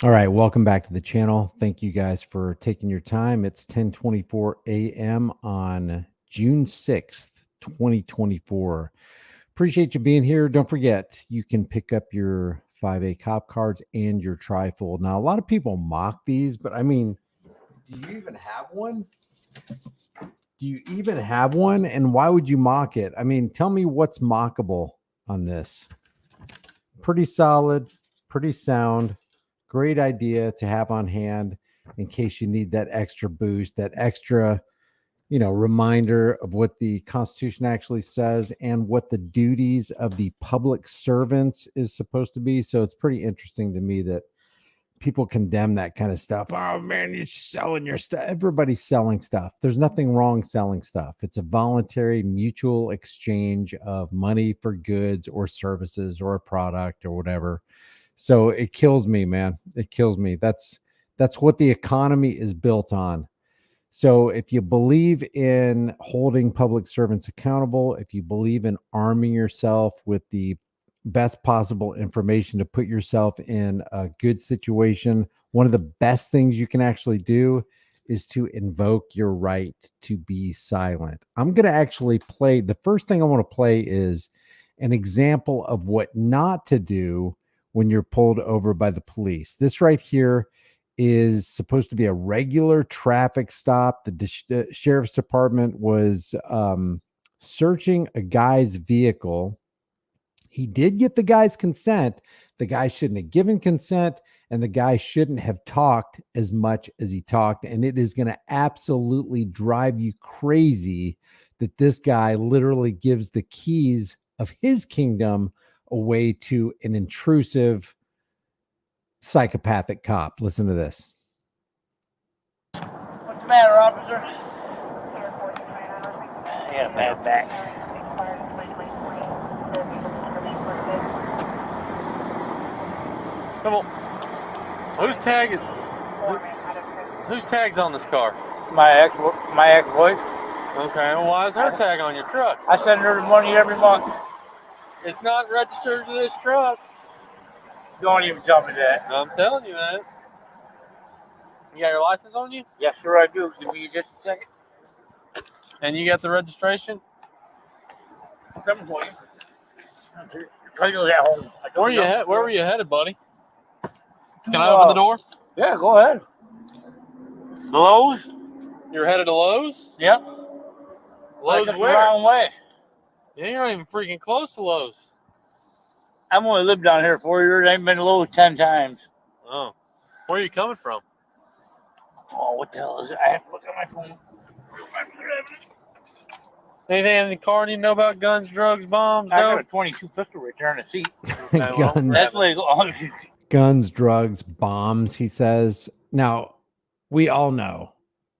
All right, welcome back to the channel. Thank you guys for taking your time. It's 10:24 a.m. on June 6th, 2024. Appreciate you being here. Don't forget, you can pick up your 5A cop cards and your trifold. Now, a lot of people mock these, but I mean, do you even have one? Do you even have one? And why would you mock it? I mean, tell me what's mockable on this. Pretty solid, pretty sound. Great idea to have on hand in case you need that extra boost, that extra, reminder of what the Constitution actually says and what the duties of the public servants is supposed to be. So it's pretty interesting to me that people condemn that kind of stuff. Oh man, you're selling your stuff. Everybody's selling stuff. There's nothing wrong selling stuff. It's a voluntary mutual exchange of money for goods or services or a product or whatever. So it kills me, man. It kills me. That's what the economy is built on. So if you believe in holding public servants accountable, if you believe in arming yourself with the best possible information to put yourself in a good situation, one of the best things you can actually do is to invoke your right to be silent. I'm going to actually play. The first thing I want to play is an example of what not to do when you're pulled over by the police. This right here is supposed to be a regular traffic stop. The sheriff's department was searching a guy's vehicle. He did get the guy's consent. The guy shouldn't have given consent, and the guy shouldn't have talked as much as he talked. And it is going to absolutely drive you crazy that this guy literally gives the keys of his kingdom away to an intrusive, psychopathic cop. Listen to this. What's the matter, officer? I got a bad back. Come on. Whose tag's on this car? My ex-wife. Okay, well, why is her tag on your truck? I send her the money every month. It's not registered to this truck. Don't even tell me that. I'm telling you that. You got your license on you? Yes, sir, I do. Give me just a second. And you got the registration? Come for you. Tell you at home. Where were you headed, buddy? Can I open the door? Yeah, go ahead. The Lowe's? You're headed to Lowe's? Yep. Lowe's Like where? the wrong way. Yeah, you're not even freaking close to Lowe's. I've only lived down here 4 years. I ain't been to Lowe's 10 times. Oh. Where are you coming from? Oh, what the hell is it? I have to look at my phone. Anything in the car you know about guns, drugs, bombs? I got a Dope? 22 pistol right there on the seat. Okay, well, Guns. That's legal. Guns, drugs, bombs, he says. Now, we all know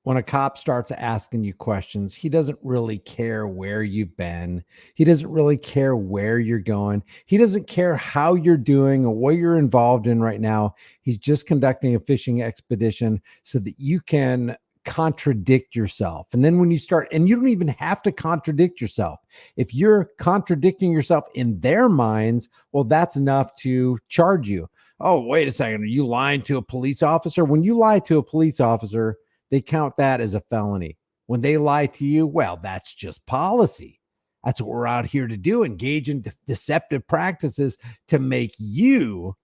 when a cop starts asking you questions, he doesn't really care where you've been. He doesn't really care where you're going. He doesn't care how you're doing or what you're involved in right now. He's just conducting a fishing expedition so that you can contradict yourself. And then when you start, and you don't even have to contradict yourself. If you're contradicting yourself in their minds, well, that's enough to charge you. Oh, wait a second. Are you lying to a police officer? When you lie to a police officer, they count that as a felony. When they lie to you, well, that's just policy. That's what we're out here to do, engage in deceptive practices to make you,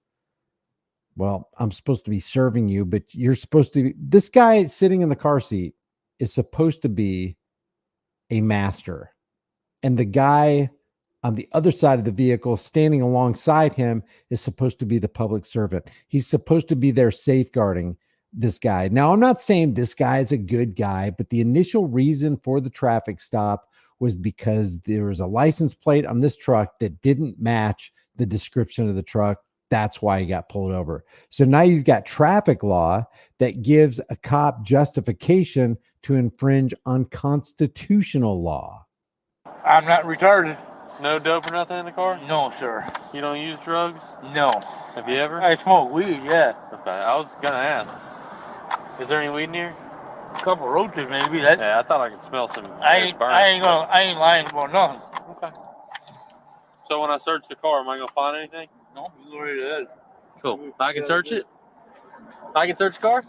well, I'm supposed to be serving you, but you're supposed to be, this guy sitting in the car seat is supposed to be a master. And the guy on the other side of the vehicle standing alongside him is supposed to be the public servant. He's supposed to be there safeguarding this guy. Now, I'm not saying this guy is a good guy, but the initial reason for the traffic stop was because there was a license plate on this truck that didn't match the description of the truck. That's why he got pulled over. So now you've got traffic law that gives a cop justification to infringe on constitutional law. I'm not retarded. No dope or nothing in the car? No, sir. You don't use drugs? No. Have you ever? I smoke weed, yeah. Okay, I was going to ask. Is there any weed in here? A couple roaches, maybe. That, Yeah, I thought I could smell some. I ain't lying about nothing. Okay. So when I search the car, am I going to find anything? No, you go right ahead. Cool. I can search it? I can search car?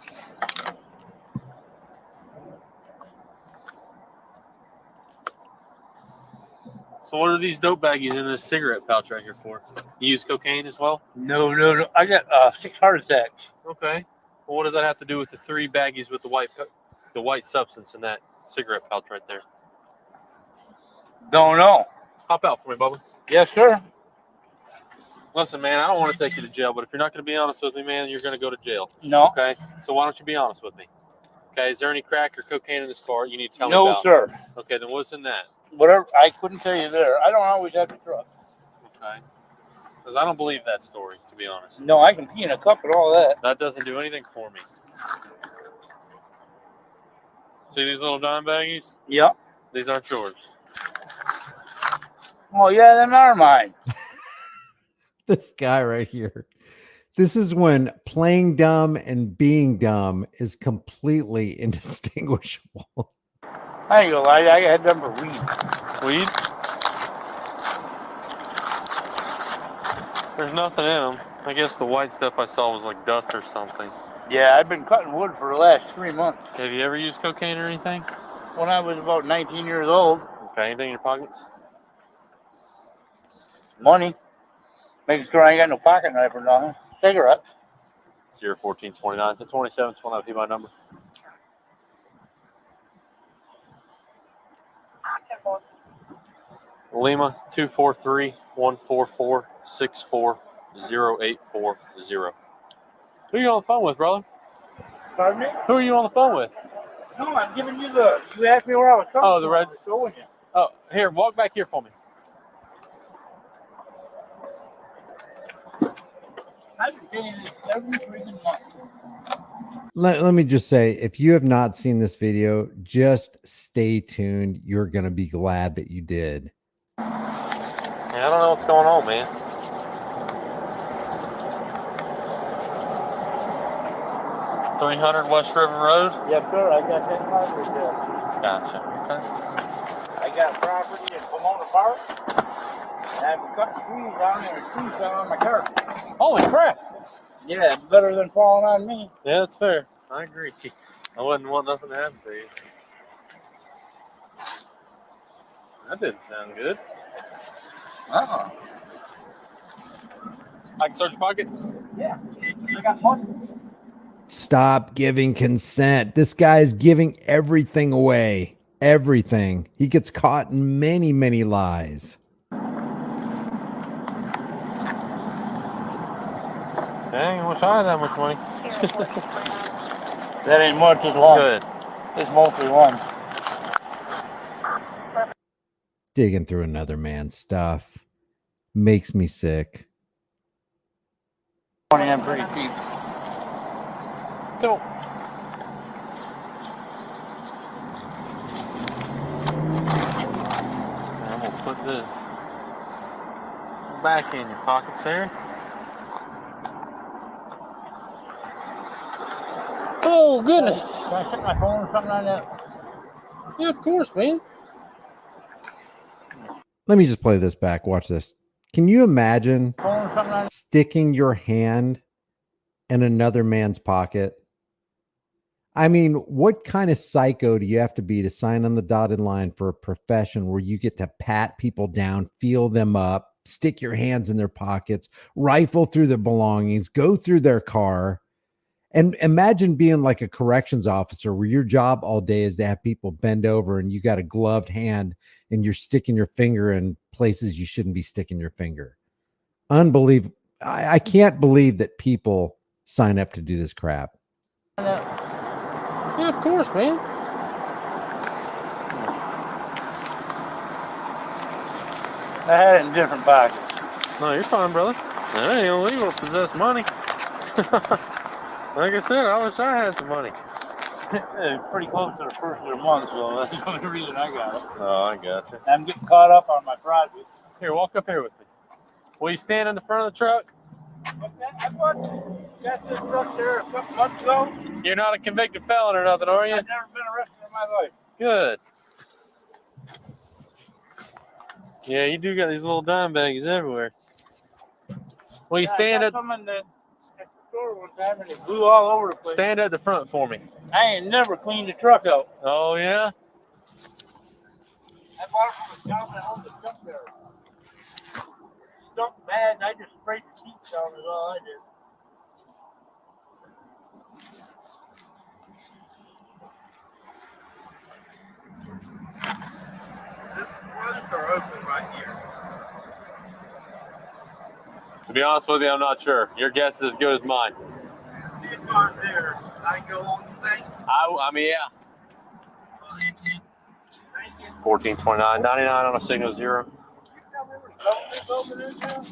So what are these dope baggies in this cigarette pouch right here for? You use cocaine as well? No. I got 6 heart attacks. Okay. Well, what does that have to do with the 3 baggies with the white substance in that cigarette pouch right there? Don't know. Hop out for me, Bubba. Yes, sir. Listen, man, I don't want to take you to jail, but if you're not going to be honest with me, man, you're going to go to jail. No. Okay? So why don't you be honest with me? Okay, is there any crack or cocaine in this car you need to tell me No, about? sir. Okay, then what's in that? Whatever. I couldn't tell you there. I don't always have the truck. Okay. Because I don't believe that story, to be honest. No, I can pee in a cup and all that. That doesn't do anything for me. See these little dime baggies? Yep. These aren't yours. Oh, yeah, them are mine. This guy right here. This is when playing dumb and being dumb is completely indistinguishable. I ain't gonna lie, I had them for weed. Weed? There's nothing in them. I guess the white stuff I saw was like dust or something. Yeah, I've been cutting wood for the last 3 months. Have you ever used cocaine or anything? When I was about 19 years old. Okay, anything in your pockets? Money. Making sure I ain't got no pocket knife or nothing. Cigarette. 01429 to 2729 be my number. Lima 243-144-640-840. Who are you on the phone with, brother? Pardon me? Who are you on the phone with? No, I'm giving you the. You asked me where I was coming Oh, the red. Go with you. Oh, here, walk back here for me. I've been paying this every freaking month. Let me just say, if you have not seen this video, just stay tuned. You're going to be glad that you did. Yeah, I don't know what's going on, man. $300 West River Road? Yes, sir. I got that property there. Gotcha. Okay. I got property in Pomona Park. And I've cut trees down there. Trees fell on my car. Holy crap! Yeah, it's better than falling on me. Yeah, that's fair. I agree. I wouldn't want nothing to happen to you. That didn't sound good. Uh-uh. I can search pockets? Yeah. I got money. Stop giving consent. This guy is giving everything away. Everything. He gets caught in many, many lies. Dang, I wish I had that much money. That ain't much. It's long. Good. It's mostly one. Digging through another man's stuff makes me sick. Money, I'm pretty cheap. So, I'm gonna put this back in your pockets here. Oh goodness! Can I stick my phone or something on that? Yeah, of course, man. Let me just play this back. Watch this. Can you imagine Phone or something on sticking your hand in another man's pocket? I mean, what kind of psycho do you have to be to sign on the dotted line for a profession where you get to pat people down, feel them up, stick your hands in their pockets, rifle through their belongings, go through their car? And imagine being like a corrections officer where your job all day is to have people bend over and you got a gloved hand and you're sticking your finger in places you shouldn't be sticking your finger. Unbelievable. I can't believe that people sign up to do this crap. that? Yeah, of course, man. I had it in different pockets. No, you're fine, brother. It ain't illegal to possess money. Like I said, I wish I had some money. It's pretty close to the first of the month, so that's the only reason I got it. Oh, I gotcha. I'm getting caught up on my project. Here, walk up here with me. Will you stand in the front of the truck? I got this truck there a couple months ago. You're not a convicted felon or nothing, are you? I've never been arrested in my life. Good. Yeah, you do got these little dime baggies everywhere. Will you stand I at? got some in the store one time and it blew all over the place. Stand at the front for me. I ain't never cleaned the truck out. Oh, yeah? I bought it from a job that owned the truck there. Stunk bad, and I just sprayed the seats down is all I did. This ones are open right here. To be honest with you, I'm not sure. Your guess is as good as mine. See if on there. I go on the thing. I mean, yeah. Thank you. 1429.99 on a signal 0. You tell me what this open is now?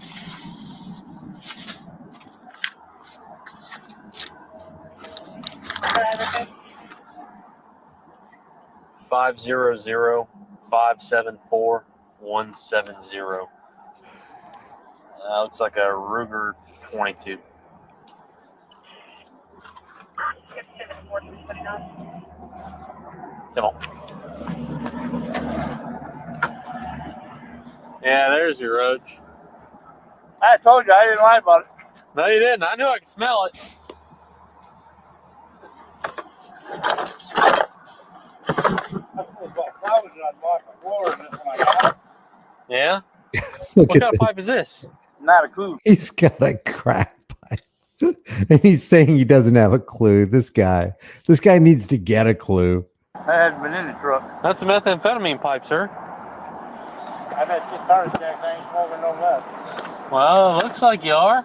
500-574-170. Looks like a Ruger 22. Come on. Yeah, there's your roach. I told you I didn't lie about it. No, you didn't. I knew I could smell it. Yeah? Look What at kind of this. pipe is this? Not a clue. He's got a crack pipe. And he's saying he doesn't have a clue. This guy needs to get a clue. I hadn't been in the truck. That's a methamphetamine pipe, sir. I've had 6 heart attacks. I ain't smoking no meth. Well, it looks like you are.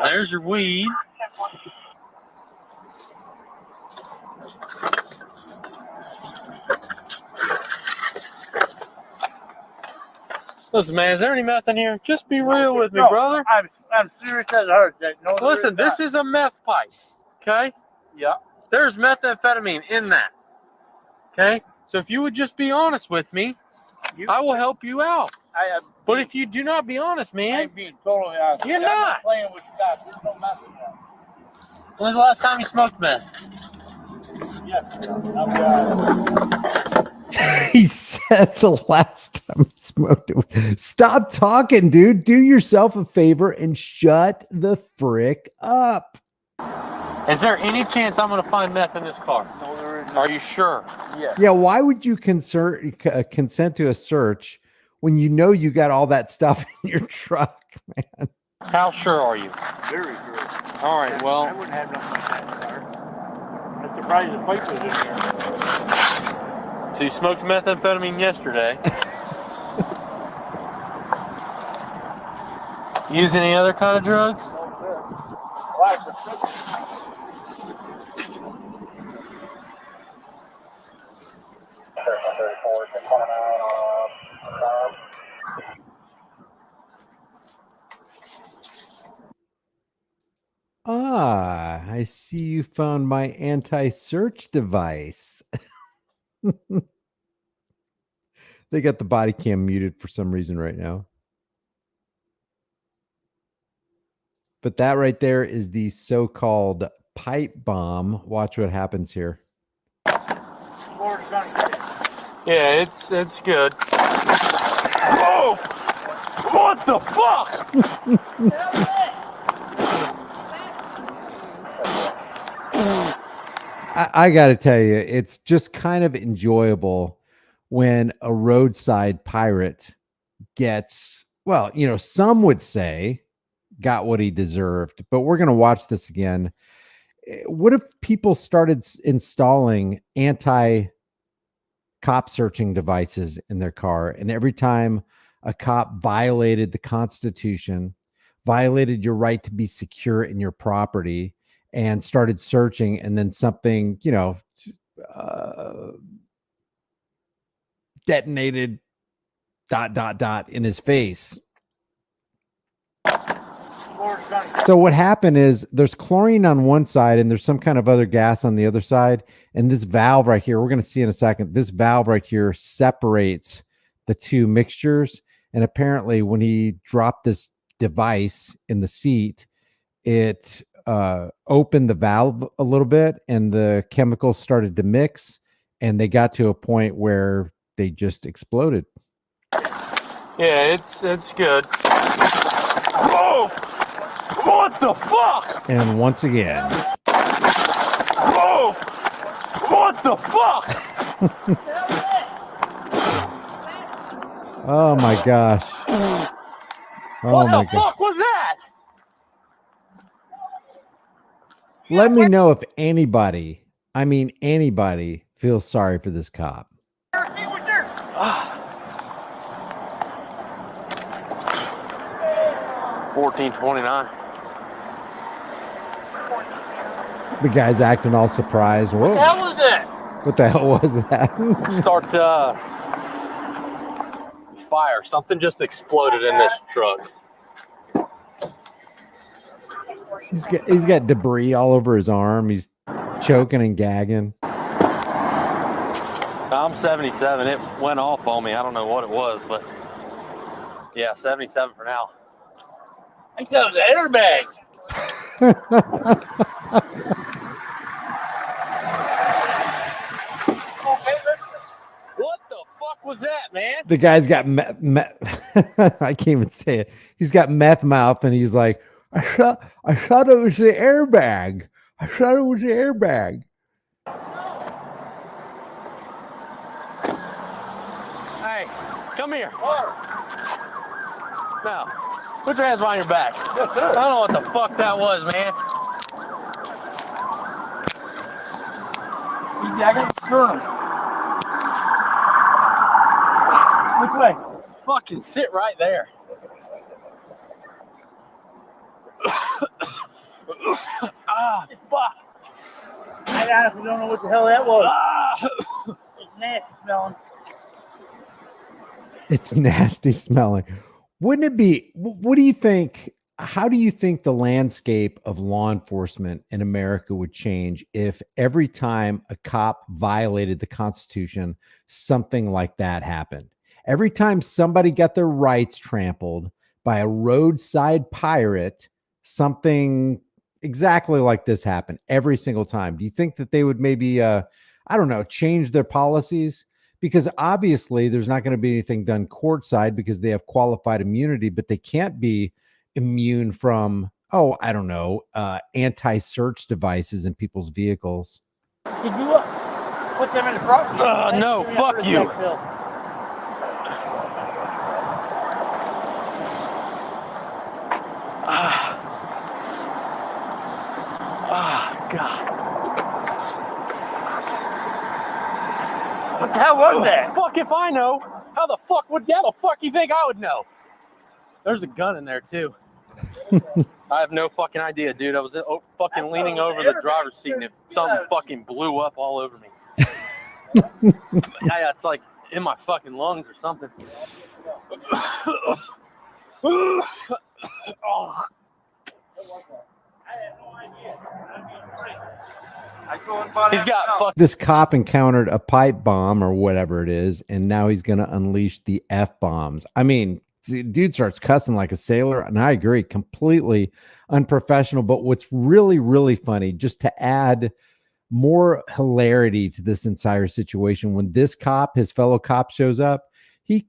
There's your weed. Listen, man, is there any meth in here? Just be real with me, No, brother. I'm serious as a heart attack. No, Listen, this is a meth pipe, okay? Yeah. There's methamphetamine in that, okay? So if you would just be honest with me, I will help you out. But if you do not be honest, I man, ain't being totally honest. You're I'm not. playing with stuff. There's no meth in there. when's the last time you smoked meth? Yes. He said the last time he smoked it. Stop talking, dude. Do yourself a favor and shut the frick up. Is there any chance I'm going to find meth in this car? No, there isn't. Are you sure? Yes. Yeah, why would you consent to a search when you know you got all that stuff in your truck, man? How sure are you? Very good. All right, I well, wouldn't have nothing like that in the car. I'm surprised the pipe was in there. so you smoked methamphetamine yesterday. Use any other kind of drugs? No, sir. Why, prescription? Ah, I see you found my anti-search device. They got the body cam muted for some reason right now. But that right there is the so-called pipe bomb. Watch what happens here. Florida's gonna get it. Yeah, it's good. Oh! What the fuck? I got to tell you, it's just kind of enjoyable when a roadside pirate gets, well, you know, some would say got what he deserved, but we're going to watch this again. What if people started installing anti-cop searching devices in their car, and every time a cop violated the Constitution, violated your right to be secure in your property, and started searching, and then something, you know, detonated ... in his face. Florida's gonna get it. So what happened is there's chlorine on one side and there's some kind of other gas on the other side. And this valve right here, we're going to see in a second, this valve right here separates the two mixtures. And apparently when he dropped this device in the seat, it opened the valve a little bit, and the chemicals started to mix, and they got to a point where they just exploded. Yeah, it's good. Oh, what the fuck? And once again, oh, what the fuck? oh my gosh. What the fuck was that? Let me know if anybody, I mean anybody, feels sorry for this cop. 1429. The guy's acting all surprised. Whoa. What the hell was that? What the hell was that? Start fire. Something just exploded in this truck. He's got debris all over his arm. He's choking and gagging. I'm 77. It went off on me. I don't know what it was, but yeah, 77 for now. I think that was an airbag. What the fuck was that, man? The guy's got I can't even say it. He's got meth mouth, and he's like, I thought it was the airbag. I thought it was the airbag. Hey, come here. Now, put your hands behind your back. I don't know what the fuck that was, man. I got to sternum. Which way? Fucking sit right there. Ah, fuck. I honestly don't know what the hell that was. It's nasty smelling. It's nasty smelling. Wouldn't it be? What do you think? How do you think the landscape of law enforcement in America would change if every time a cop violated the Constitution, something like that happened? Every time somebody got their rights trampled by a roadside pirate, something exactly like this happened every single time. Do you think that they would maybe, I don't know, change their policies? Because obviously there's not going to be anything done courtside because they have qualified immunity, but they can't be immune from, I don't know, anti-search devices in people's vehicles. Did you put them in the front? No, fuck you. God. What the hell was that? Fuck if I know. How the fuck you think I would know? There's a gun in there too. I have no fucking idea, dude. I was fucking leaning over the driver's seat, and something fucking blew up all over me. Yeah, it's like in my fucking lungs or something. Oh. He's got this cop encountered a pipe bomb or whatever it is, and now he's going to unleash the F bombs. I mean, dude starts cussing like a sailor, and I agree, completely unprofessional. But what's really, really funny, just to add more hilarity to this entire situation, when this cop, his fellow cop, shows up, he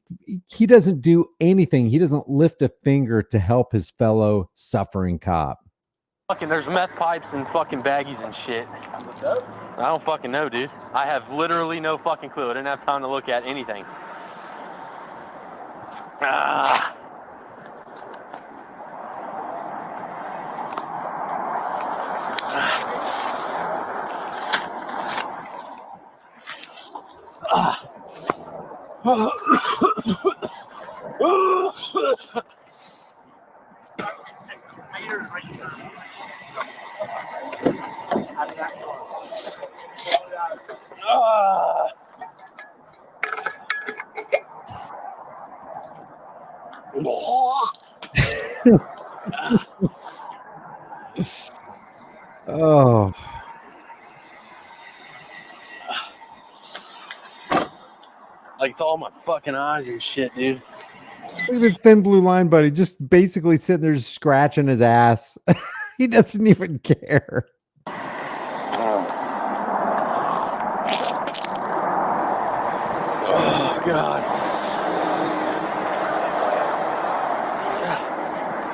doesn't do anything. He doesn't lift a finger to help his fellow suffering cop. Fucking, there's meth pipes and fucking baggies and shit. I don't fucking know, dude. I have literally no fucking clue. I didn't have time to look at anything. Ah. Oh, like it's all my fucking eyes and shit, dude. look at this thin blue line, buddy, just basically sitting there scratching his ass. He doesn't even care. Oh, God.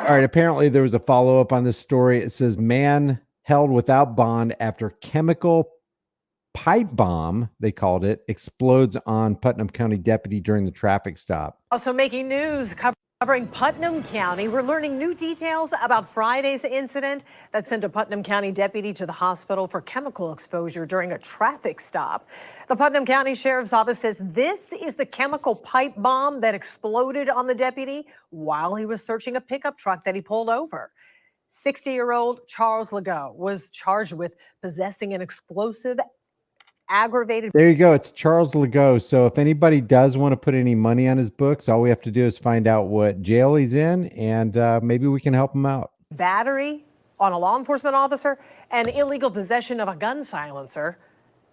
All right. Apparently, there was a follow up on this story. It says man held without bond after chemical pipe bomb, they called it, explodes on Putnam County deputy during the traffic stop. Also making news covering Putnam County. We're learning new details about Friday's incident that sent a Putnam County deputy to the hospital for chemical exposure during a traffic stop. The Putnam County Sheriff's Office says this is the chemical pipe bomb that exploded on the deputy while he was searching a pickup truck that he pulled over. 60-year-old Charles Legault was charged with possessing an explosive aggravated. There you go. It's Charles Legault. So if anybody does want to put any money on his books, all we have to do is find out what jail he's in, and maybe we can help him out. Battery on a law enforcement officer and illegal possession of a gun silencer.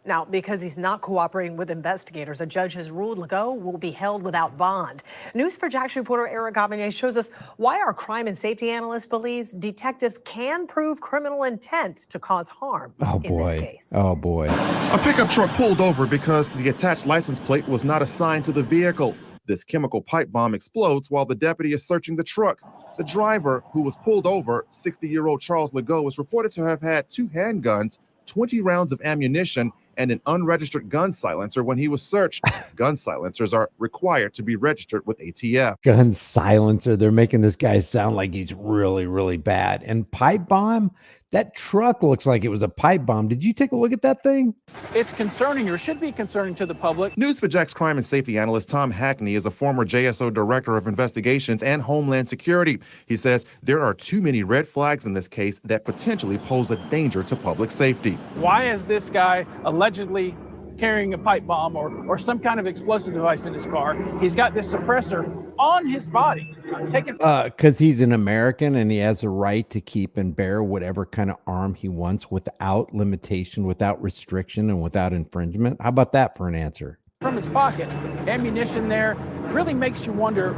Now, because he's not cooperating with investigators, a judge has ruled Legault will be held without bond. News4Jax reporter Eric Gavigne shows us why our crime and safety analyst believes detectives can prove criminal intent to cause harm in this case. Oh, boy. A pickup truck pulled over because the attached license plate was not assigned to the vehicle. This chemical pipe bomb explodes while the deputy is searching the truck. The driver, who was pulled over, 60-year-old Charles Legault, was reported to have had 2 handguns, 20 rounds of ammunition, and an unregistered gun silencer when he was searched. Gun silencers are required to be registered with ATF. Gun silencer. They're making this guy sound like he's really, really bad. And pipe bomb? That truck looks like it was a pipe bomb. Did you take a look at that thing? It's concerning, or should be concerning to the public. News4Jax crime and safety analyst Tom Hackney is a former JSO director of investigations and Homeland Security. He says there are too many red flags in this case that potentially pose a danger to public safety. Why is this guy allegedly carrying a pipe bomb or some kind of explosive device in his car? He's got this suppressor on his body. Because he's an American and he has a right to keep and bear whatever kind of arm he wants without limitation, without restriction, and without infringement. How about that for an answer? From his pocket, ammunition there really makes you wonder,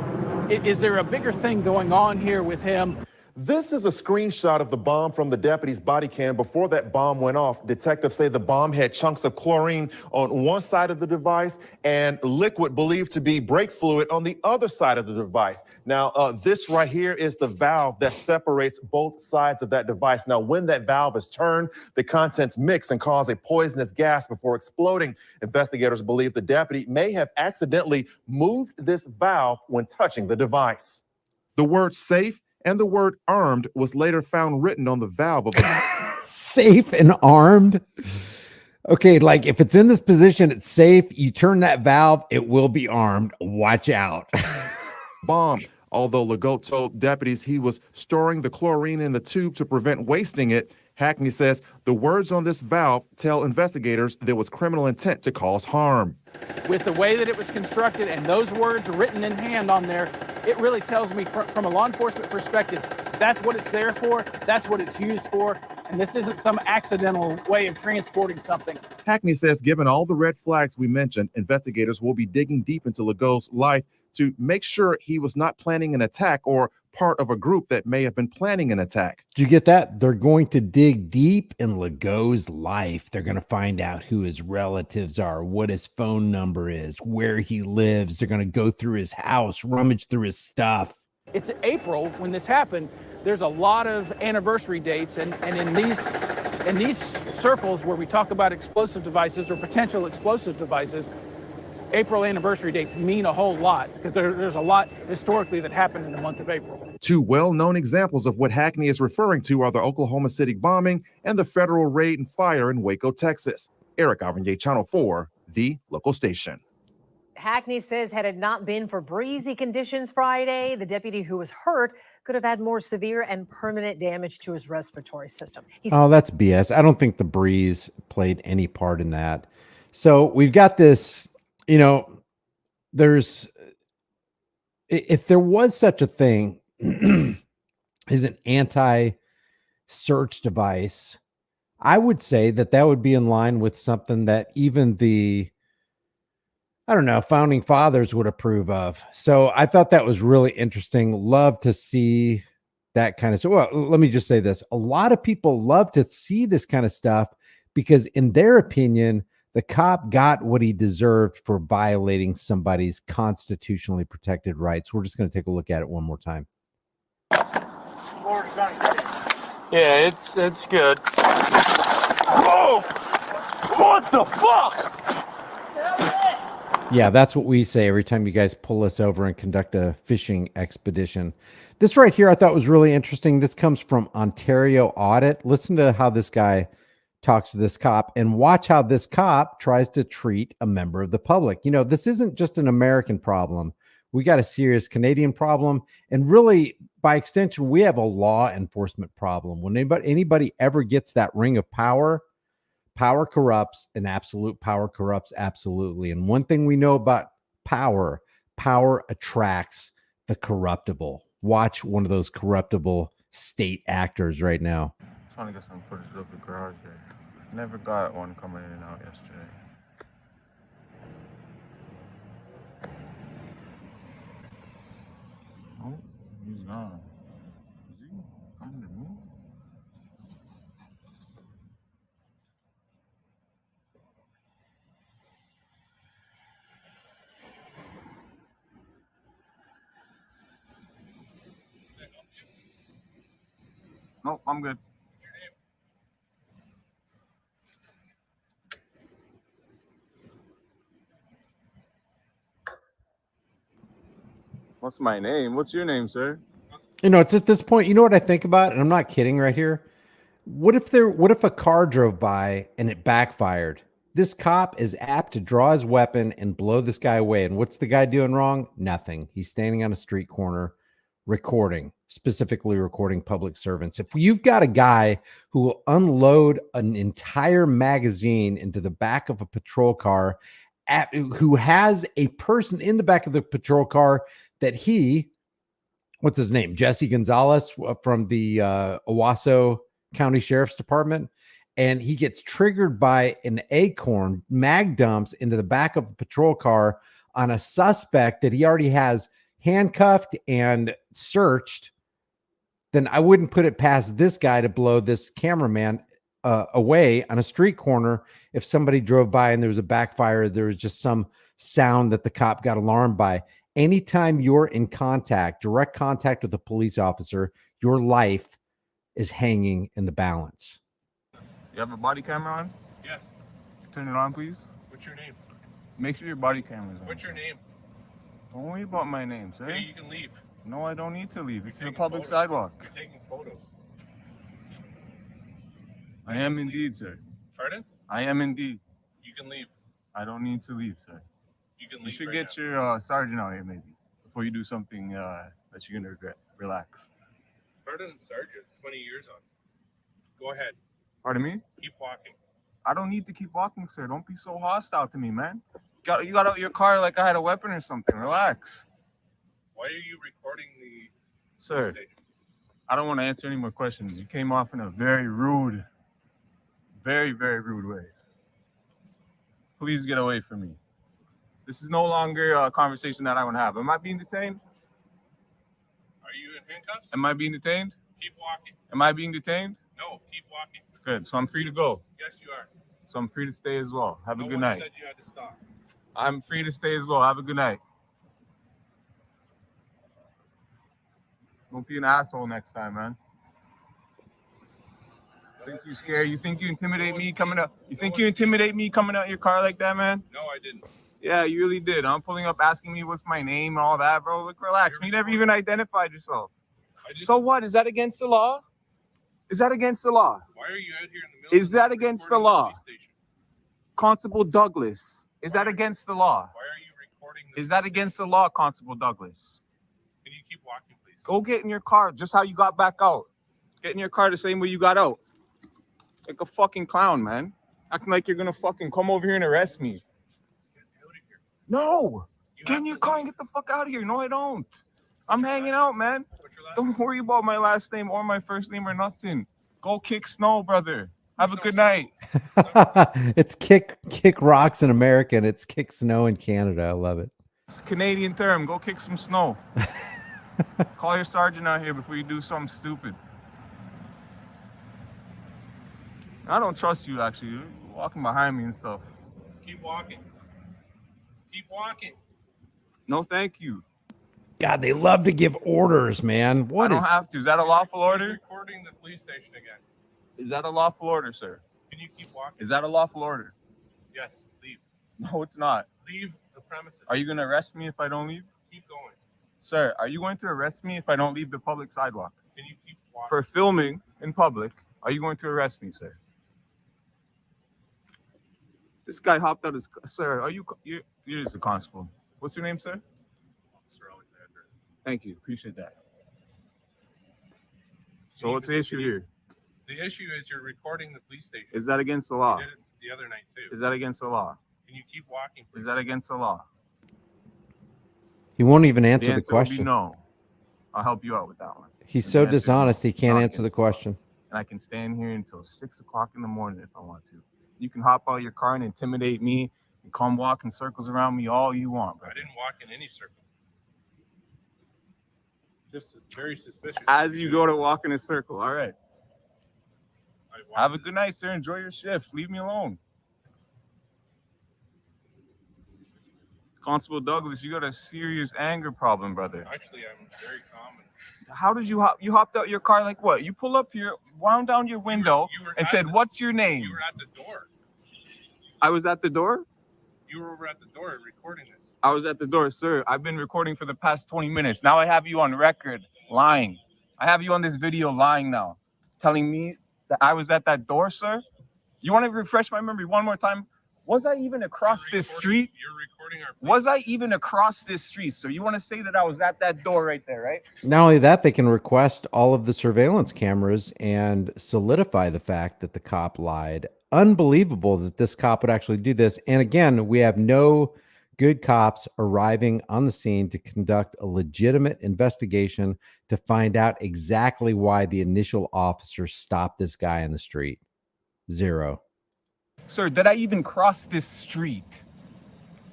is there a bigger thing going on here with him? This is a screenshot of the bomb from the deputy's body cam before that bomb went off. Detectives say the bomb had chunks of chlorine on one side of the device and liquid believed to be brake fluid on the other side of the device. Now, this right here is the valve that separates both sides of that device. Now, when that valve is turned, the contents mix and cause a poisonous gas before exploding. Investigators believe the deputy may have accidentally moved this valve when touching the device. The word safe and the word armed was later found written on the valve of a safe and armed. Okay, like if it's in this position, it's safe. You turn that valve, it will be armed. Watch out. bomb. Although Legault told deputies he was storing the chlorine in the tube to prevent wasting it, Hackney says the words on this valve tell investigators there was criminal intent to cause harm. With the way that it was constructed and those words written in hand on there, it really tells me from a law enforcement perspective, that's what it's there for, that's what it's used for, and this isn't some accidental way of transporting something. Hackney says given all the red flags we mentioned, investigators will be digging deep into Legault's life to make sure he was not planning an attack or part of a group that may have been planning an attack. Did you get that? They're going to dig deep in Legault's life. They're going to find out who his relatives are, what his phone number is, where he lives. They're going to go through his house, rummage through his stuff. It's April when this happened. There's a lot of anniversary dates, and in these circles where we talk about explosive devices or potential explosive devices, April anniversary dates mean a whole lot because there's a lot historically that happened in the month of April. Two well-known examples of what Hackney is referring to are the Oklahoma City bombing and the federal raid and fire in Waco, Texas. Eric Gavigne, Channel 4, the local station. Hackney says had it not been for breezy conditions Friday, the deputy who was hurt could have had more severe and permanent damage to his respiratory system. Oh, that's BS. I don't think the breeze played any part in that. So we've got this, you know, if there was such a thing as an anti-search device, I would say that would be in line with something that even the, I don't know, founding fathers would approve of. So I thought that was really interesting. Love to see that kind of. So, well, let me just say this: a lot of people love to see this kind of stuff because, in their opinion, the cop got what he deserved for violating somebody's constitutionally protected rights. We're just going to take a look at it one more time. Yeah, it's good. Oh, what the fuck? Yeah, that's what we say every time you guys pull us over and conduct a fishing expedition. This right here I thought was really interesting. This comes from Ontario Audit. Listen to how this guy talks to this cop and watch how this cop tries to treat a member of the public. You know, this isn't just an American problem. We got a serious Canadian problem. And really, by extension, we have a law enforcement problem. When anybody ever gets that ring of power, power corrupts, and absolute power corrupts absolutely. And one thing we know about power attracts the corruptible. Watch one of those corruptible state actors right now. Trying to get some footage of the garage there. Never got one coming in and out yesterday. Oh, he's gone. Is he coming to me? Nope, I'm good. What's my name? What's your name, sir? You know, it's at this point, you know what I think about? And I'm not kidding right here. What if a car drove by and it backfired? This cop is apt to draw his weapon and blow this guy away. And what's the guy doing wrong? Nothing. He's standing on a street corner recording, specifically recording public servants. If you've got a guy who will unload an entire magazine into the back of a patrol car, who has a person in the back of the patrol car that what's his name? Jesse Gonzalez from the Owasso County Sheriff's Department. And he gets triggered by an acorn, mag dumps into the back of a patrol car on a suspect that he already has handcuffed and searched, then I wouldn't put it past this guy to blow this cameraman away on a street corner. If somebody drove by and there was a backfire, there was just some sound that the cop got alarmed by. Anytime you're in direct contact with a police officer, your life is hanging in the balance. You have a body camera on? Yes. Turn it on, please. What's your name? Make sure your body camera's on. What's your name? Don't worry about my name, sir. Okay, you can leave. No, I don't need to leave. This is a taking public photos. sidewalk. You're taking photos. I am indeed, sir. Pardon? I am indeed. You can leave. I don't need to leave, sir. You can leave. You should right get now. your sergeant out here, maybe, before you do something that you're gonna regret. Relax. Pardon, Sergeant. 20 years on. Go ahead. Pardon me? Keep walking. I don't need to keep walking, sir. Don't be so hostile to me, man. You got out your car like I had a weapon or something. Relax. Why are you recording the Sir, station? I don't want to answer any more questions. You came off in a very rude, very, very rude way. Please get away from me. This is no longer a conversation that I want to have. Am I being detained? Are you in handcuffs? Am I being detained? Keep walking. Am I being detained? No, keep walking. Good. So I'm free to go. Yes, you are. So I'm free to stay as well. Have a No good one night. said you had to stop. I'm free to stay as well. Have a good night. Don't be an asshole next time, man. Think you scared? You think you intimidate me coming up? You think you intimidate me coming out your car like that, man? No, I didn't. Yeah, you really did. I'm pulling up asking me what's my name and all that, bro. Look, relax. You never even identified yourself. So what? Is that against the law? Is that against the law? Why are you out here in the middle? Is that against the law? Constable Douglas, is that against the law? Why are you recording? Is that against the law, Constable Douglas? Can you keep walking, please? Go get in your car, just how you got back out. Get in your car the same way you got out. Like a fucking clown, man. Acting like you're gonna fucking come over here and arrest me. Get out of here. No! You Get have in your to car leave. and get the fuck out of here. No, I don't. I'm hanging out, man. What's your last Don't worry about my last name or my first name or nothing. Go kick snow, brother. Have a There's good no night. It's kick rocks in America and it's kick snow in Canada. I love it. It's a Canadian term. Go kick some snow. Call your sergeant out here before you do something stupid. I don't trust you, actually. You're walking behind me and stuff. Keep walking. Keep walking. No, thank you. God, they love to give orders, man. I don't have to. Is that a lawful order? Recording the police station again. Is that a lawful order, sir? Can you keep walking? Is that a lawful order? Yes, leave. No, it's not. Leave the premises. Are you going to arrest me if I don't leave? Keep going. Sir, are you going to arrest me if I don't leave the public sidewalk? Can you keep walking? For filming in public, are you going to arrest me, sir? This guy hopped out his... Sir, you're just a constable. What's your name, sir? Officer Alexander. Thank you. Appreciate that. So what's the issue here? The issue is you're recording the police station. Is that against the law? You did it the other night too. Is that against the law? Can you keep walking, please? Is that against the law? He won't even answer The the answer will be question. no. I'll help you out with that one. He's The so answer is dishonest, no. he can't Not answer the against the law. question. And I can stand here until 6 o'clock in the morning if I want to. You can hop out of your car and intimidate me and come walk in circles around me all you want, bro. I didn't walk in any circle. Just very suspicious. As you go to walk in a circle, all right. I walked Have a in- good night, sir. Enjoy your shift. Leave me alone. Constable Douglas, you got a serious anger problem, brother. Actually, I'm very calm. How did you hop? You hopped out your car like what? You pull up here, wound down your window, you were and at said, the- "What's your name?" You were at the door. I was at the door. You were over at the door recording this. I was at the door, sir. I've been recording for the past 20 minutes. Now I have you on record lying. I have you on this video lying now, telling me that I was at that door, sir. You want to refresh my memory one more time? Was I even across this street? You're recording our. Was I even across this street? So you want to say that I was at that door right there, right? Not only that, they can request all of the surveillance cameras and solidify the fact that the cop lied. Unbelievable that this cop would actually do this. And again, we have no good cops arriving on the scene to conduct a legitimate investigation to find out exactly why the initial officer stopped this guy in the street. Zero. Sir, did I even cross this street?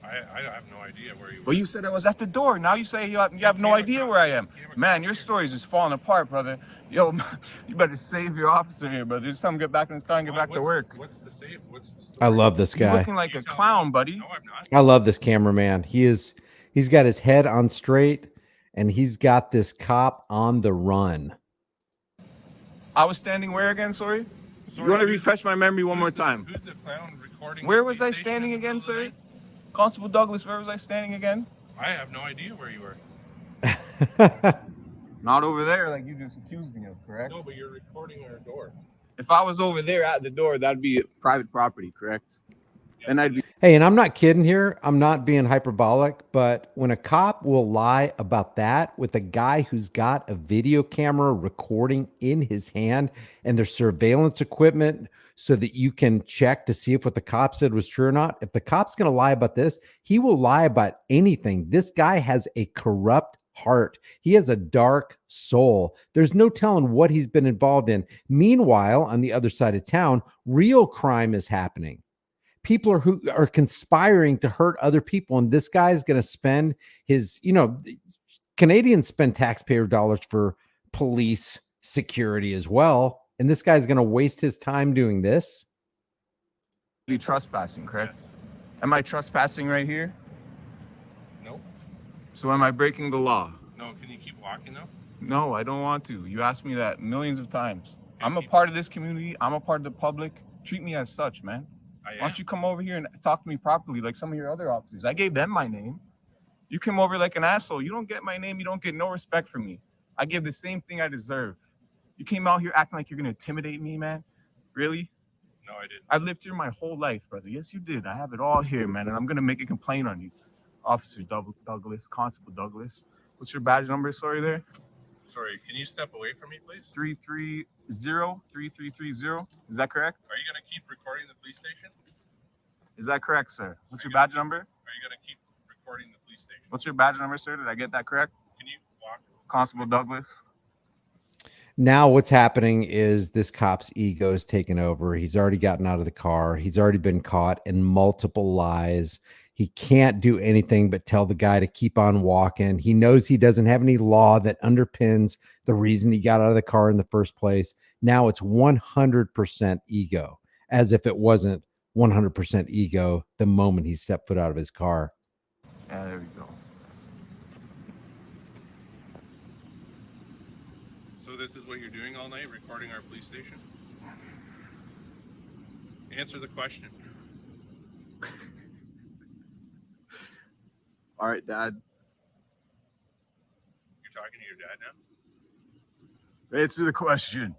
I have no idea where you were. Well, you said I was at the door. Now you say you have no idea where I am. Man, your story's just falling apart, brother. Yo, you better save your officer here, brother. Just tell him to get back in his car and get back to work. What's the save? What's the story? I love this You're guy. looking like a clown, buddy. No, I'm not. I love this cameraman. He's got his head on straight and he's got this cop on the run. I was standing where again, sorry? You want to refresh my memory one more time? Who's the clown recording? Where the was police I station standing in the again, middle of the sir? night? Constable Douglas, where was I standing again? I have no idea where you were. Not over there like you just accused me of, correct? No, but you're recording our door. If I was over there at the door, that'd be private property, correct? And I'd be Hey, and I'm not kidding here. I'm not being hyperbolic, but when a cop will lie about that with a guy who's got a video camera recording in his hand and there's surveillance equipment so that you can check to see if what the cop said was true or not. If the cop's going to lie about this, he will lie about anything. This guy has a corrupt heart. He has a dark soul. There's no telling what he's been involved in. Meanwhile, on the other side of town, real crime is happening. People who are conspiring to hurt other people. And this guy is going to spend his, Canadians spend taxpayer dollars for police security as well. And this guy's going to waste his time doing this. trespassing, correct? Am I trespassing right here? No. So am I breaking the law? No. Can you keep walking though? No, I don't want to. You asked me that millions of times. Okay, I'm a part of this community. I'm a part of the public. Treat me as such, man. Why don't you come over here and talk to me properly like some of your other officers? I gave them my name. You came over like an asshole. You don't get my name. You don't get no respect from me. I give the same thing I deserve. You came out here acting like you're going to intimidate me, man. Really? No, I didn't. I've lived here my whole life, brother. Yes, you did. I have it all here, man. And I'm going to make a complaint on you. Officer Douglas, Constable Douglas. What's your badge number? Sorry there. Sorry, can you step away from me, please? 330-3330. Is that correct? Are you going to keep recording the police station? Is that correct, sir? What's your badge number? Are you going to keep recording the police station? What's your badge number, sir? Did I get that correct? Can you walk? Constable Douglas. Now what's happening is this cop's ego is taken over. He's already gotten out of the car. He's already been caught in multiple lies. He can't do anything but tell the guy to keep on walking. He knows he doesn't have any law that underpins the reason he got out of the car in the first place. Now it's 100% ego, as if it wasn't 100% ego the moment he stepped foot out of his car. Yeah, there we go. So this is what you're doing all night, recording our police station? Answer the question. All right, Dad. You're talking to your dad now? Answer the question.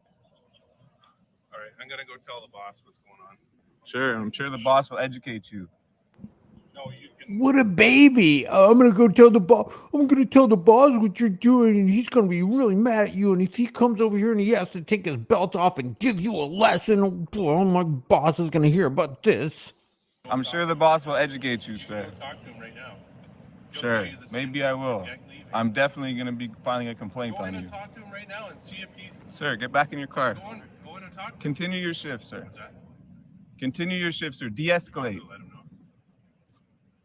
All right, I'm gonna go tell the boss what's going on. Sure, I'm sure the boss will educate you. No, you can. What a baby. I'm going to go tell the boss. I'm going to tell the boss what you're doing, and he's going to be really mad at you. And if he comes over here and he has to take his belt off and give you a lesson, oh boy, my boss is going to hear about this. I'm sure the boss will educate you, sir. Go talk to him right now. He'll Sure, tell you the same maybe thing. I will. Jack, leave. I'm definitely going to be filing a complaint Go on in you. and talk to him right now and see if he's. Sir, get back in your car. Go in and talk to him. Continue your shift, sir. What's that? Continue your shift, sir. De-escalate. Let him know.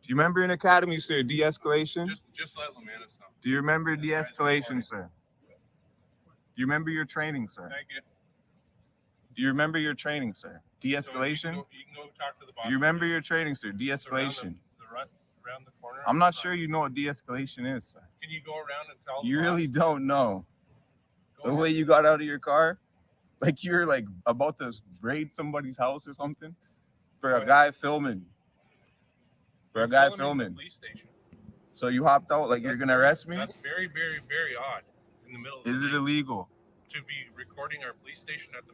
Do you remember in academy, sir, de-escalation? Just let Lamanis know. Do you remember de-escalation, sir? Do you remember your training, sir? Thank you. Do you remember your training, sir? De-escalation? You can go talk to the boss. Do you remember your training, sir? It's De-escalation. around the corner. I'm not sure you know what de-escalation is, sir. Can you go around and tell? You the really boss? don't know. Go The ahead. way you got out of your car, like you're like about to raid somebody's house or something, for Go a ahead. guy filming. For You're a guy the filming. police station. So you hopped out like you're That's gonna very- arrest me? That's very, very, very odd. In the middle. Of Is the it night. illegal? To be recording our police station at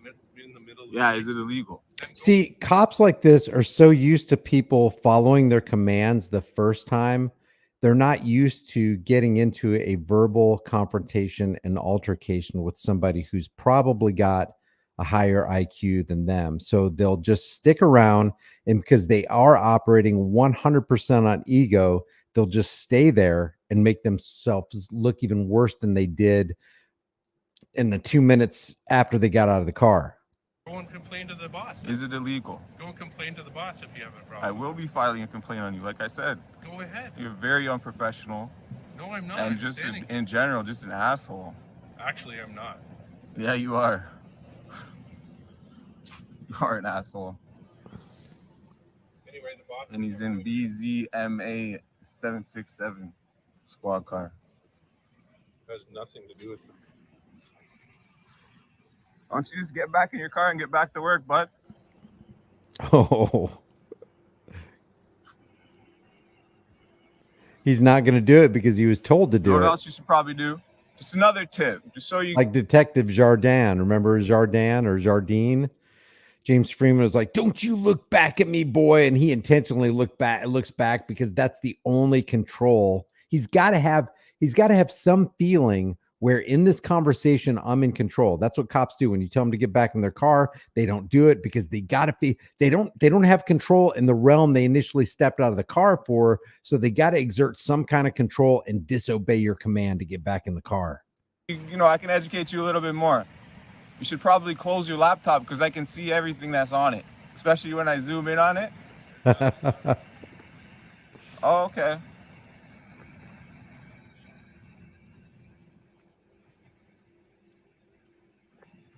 in the middle of Yeah, the is it illegal? See, cops like this are so used to people following their commands the first time. They're not used to getting into a verbal confrontation and altercation with somebody who's probably got a higher IQ than them. So they'll just stick around, and because they are operating 100% on ego, they'll just stay there and make themselves look even worse than they did in the 2 minutes after they got out of the car. Go and complain to the boss. Is it illegal? Go and complain to the boss if you have a I problem. will be filing a complaint on you. Like I said, Go ahead. you're very unprofessional No, I'm not. and I'm just standing. in general, just an asshole. Actually, I'm not. Yeah, you are. You are an asshole. Anyway, the boss. And he's in BZMA 767 squad car. Has nothing to do with it. Why don't you just get back in your car and get back to work, bud? Oh, he's not going to do it because he was told to You know do what it. else you should probably do? Just another tip, just so you Like Detective Jardin. Remember Jardin or Jardine? James Freeman was like, "Don't you look back at me, boy," and he intentionally looks back because that's the only control he's got to have. He's got to have some feeling where in this conversation I'm in control. That's what cops do. When you tell them to get back in their car, they don't do it because they got to be. They don't have control in the realm they initially stepped out of the car for. So they got to exert some kind of control and disobey your command to get back in the car. you know, I can educate you a little bit more. You should probably close your laptop because I can see everything that's on it, especially when I zoom in on it. Oh, okay.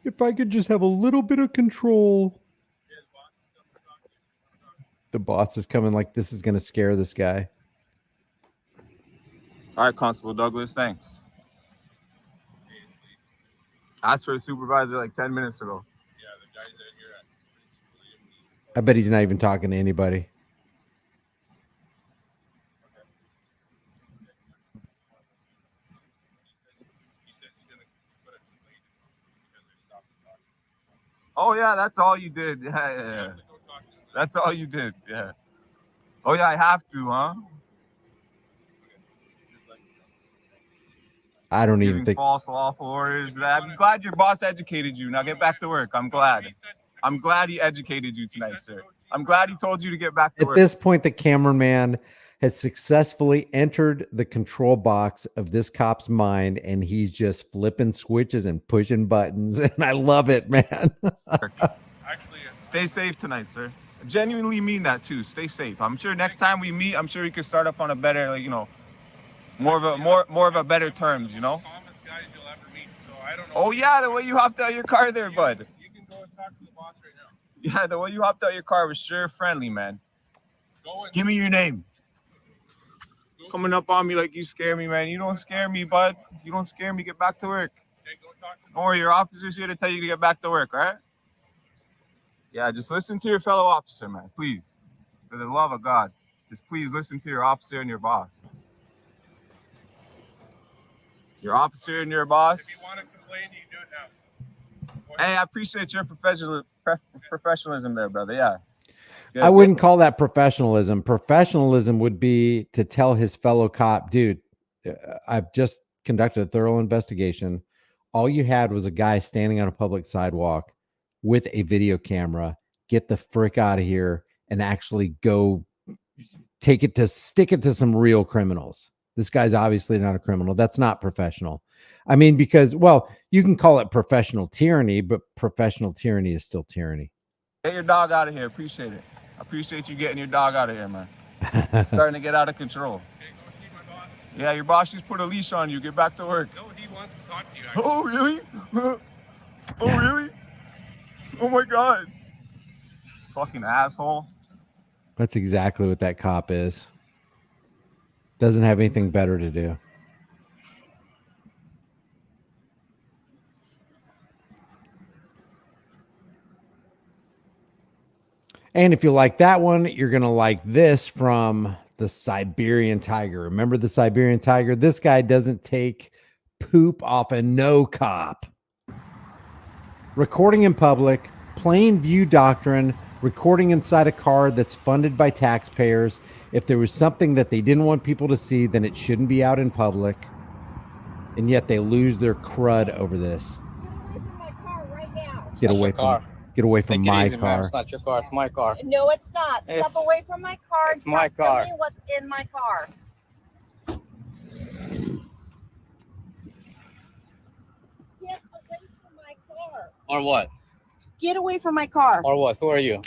If I could just have a little bit of control. The boss is coming like this is going to scare this guy. All right, Constable Douglas, thanks. Asked for a supervisor like 10 minutes ago. Yeah, the guys out here at I bet he's not even talking to anybody. he says he's gonna put a complaint because they stopped talking. Oh, yeah, that's all you did. Yeah, You yeah. have to go talk to him. That's all you did. Yeah. Oh, yeah, I have to, huh? Just like, I don't even Giving think. false lawful orders. I'm glad your boss educated you. Now get back to work. I'm glad. I'm glad he educated you tonight, sir. I'm glad he told you to get back to At work. this point, the cameraman has successfully entered the control box of this cop's mind, and he's just flipping switches and pushing buttons. And I love it, man. actually, Stay safe tonight, sir. Genuinely mean that too. Stay safe. I'm sure next time we meet, I'm sure we could start off on a better, like, you know, more of a better terms, you know. Calmest guys you'll ever meet. So I don't know. Oh yeah, the way you hopped out your car there, bud. You can go and talk to the boss right now. Yeah, the way you hopped out your car was sure friendly, man. Go and Give me your name. Coming up on me like you scare me, man. You don't scare me, bud. You don't scare me. Get back to work. okay, go talk to Don't worry, your officer's here to tell you to get back to work, all right? Yeah, just listen to your fellow officer, man. Please. For the love of God. Just please listen to your officer and your boss. Your officer and your boss. If you want to complain, you can do it now. Hey, I appreciate your professionalism there, brother. Yeah. Good, I wouldn't call that professionalism. Professionalism would be to tell his fellow cop, dude, I've just conducted a thorough investigation. All you had was a guy standing on a public sidewalk with a video camera. Get the frick out of here and actually go stick it to some real criminals. This guy's obviously not a criminal. That's not professional. I mean, because, well, you can call it professional tyranny, but professional tyranny is still tyranny. Get your dog out of here. Appreciate it. I appreciate you getting your dog out of here, man. It's starting to get out of control. Okay, go see my boss. Yeah, your boss just put a leash on you. Get back to work. No, he wants to talk to you. Actually. Oh, really? Oh, really? Oh, my God. Fucking asshole. That's exactly what that cop is. Doesn't have anything better to do. And if you like that one, you're going to like this from the Siberian Tiger. Remember the Siberian Tiger? This guy doesn't take poop off a no cop. Recording in public, plain view doctrine, recording inside a car that's funded by taxpayers. If there was something that they didn't want people to see, then it shouldn't be out in public. And yet they lose their crud over this. Get away from my car. It's not your car. It's my car. No, it's not. Step away from my car. It's my car. Tell me what's in my car. Get away from my car. Or what? Get away from my car. Or what? Who are you?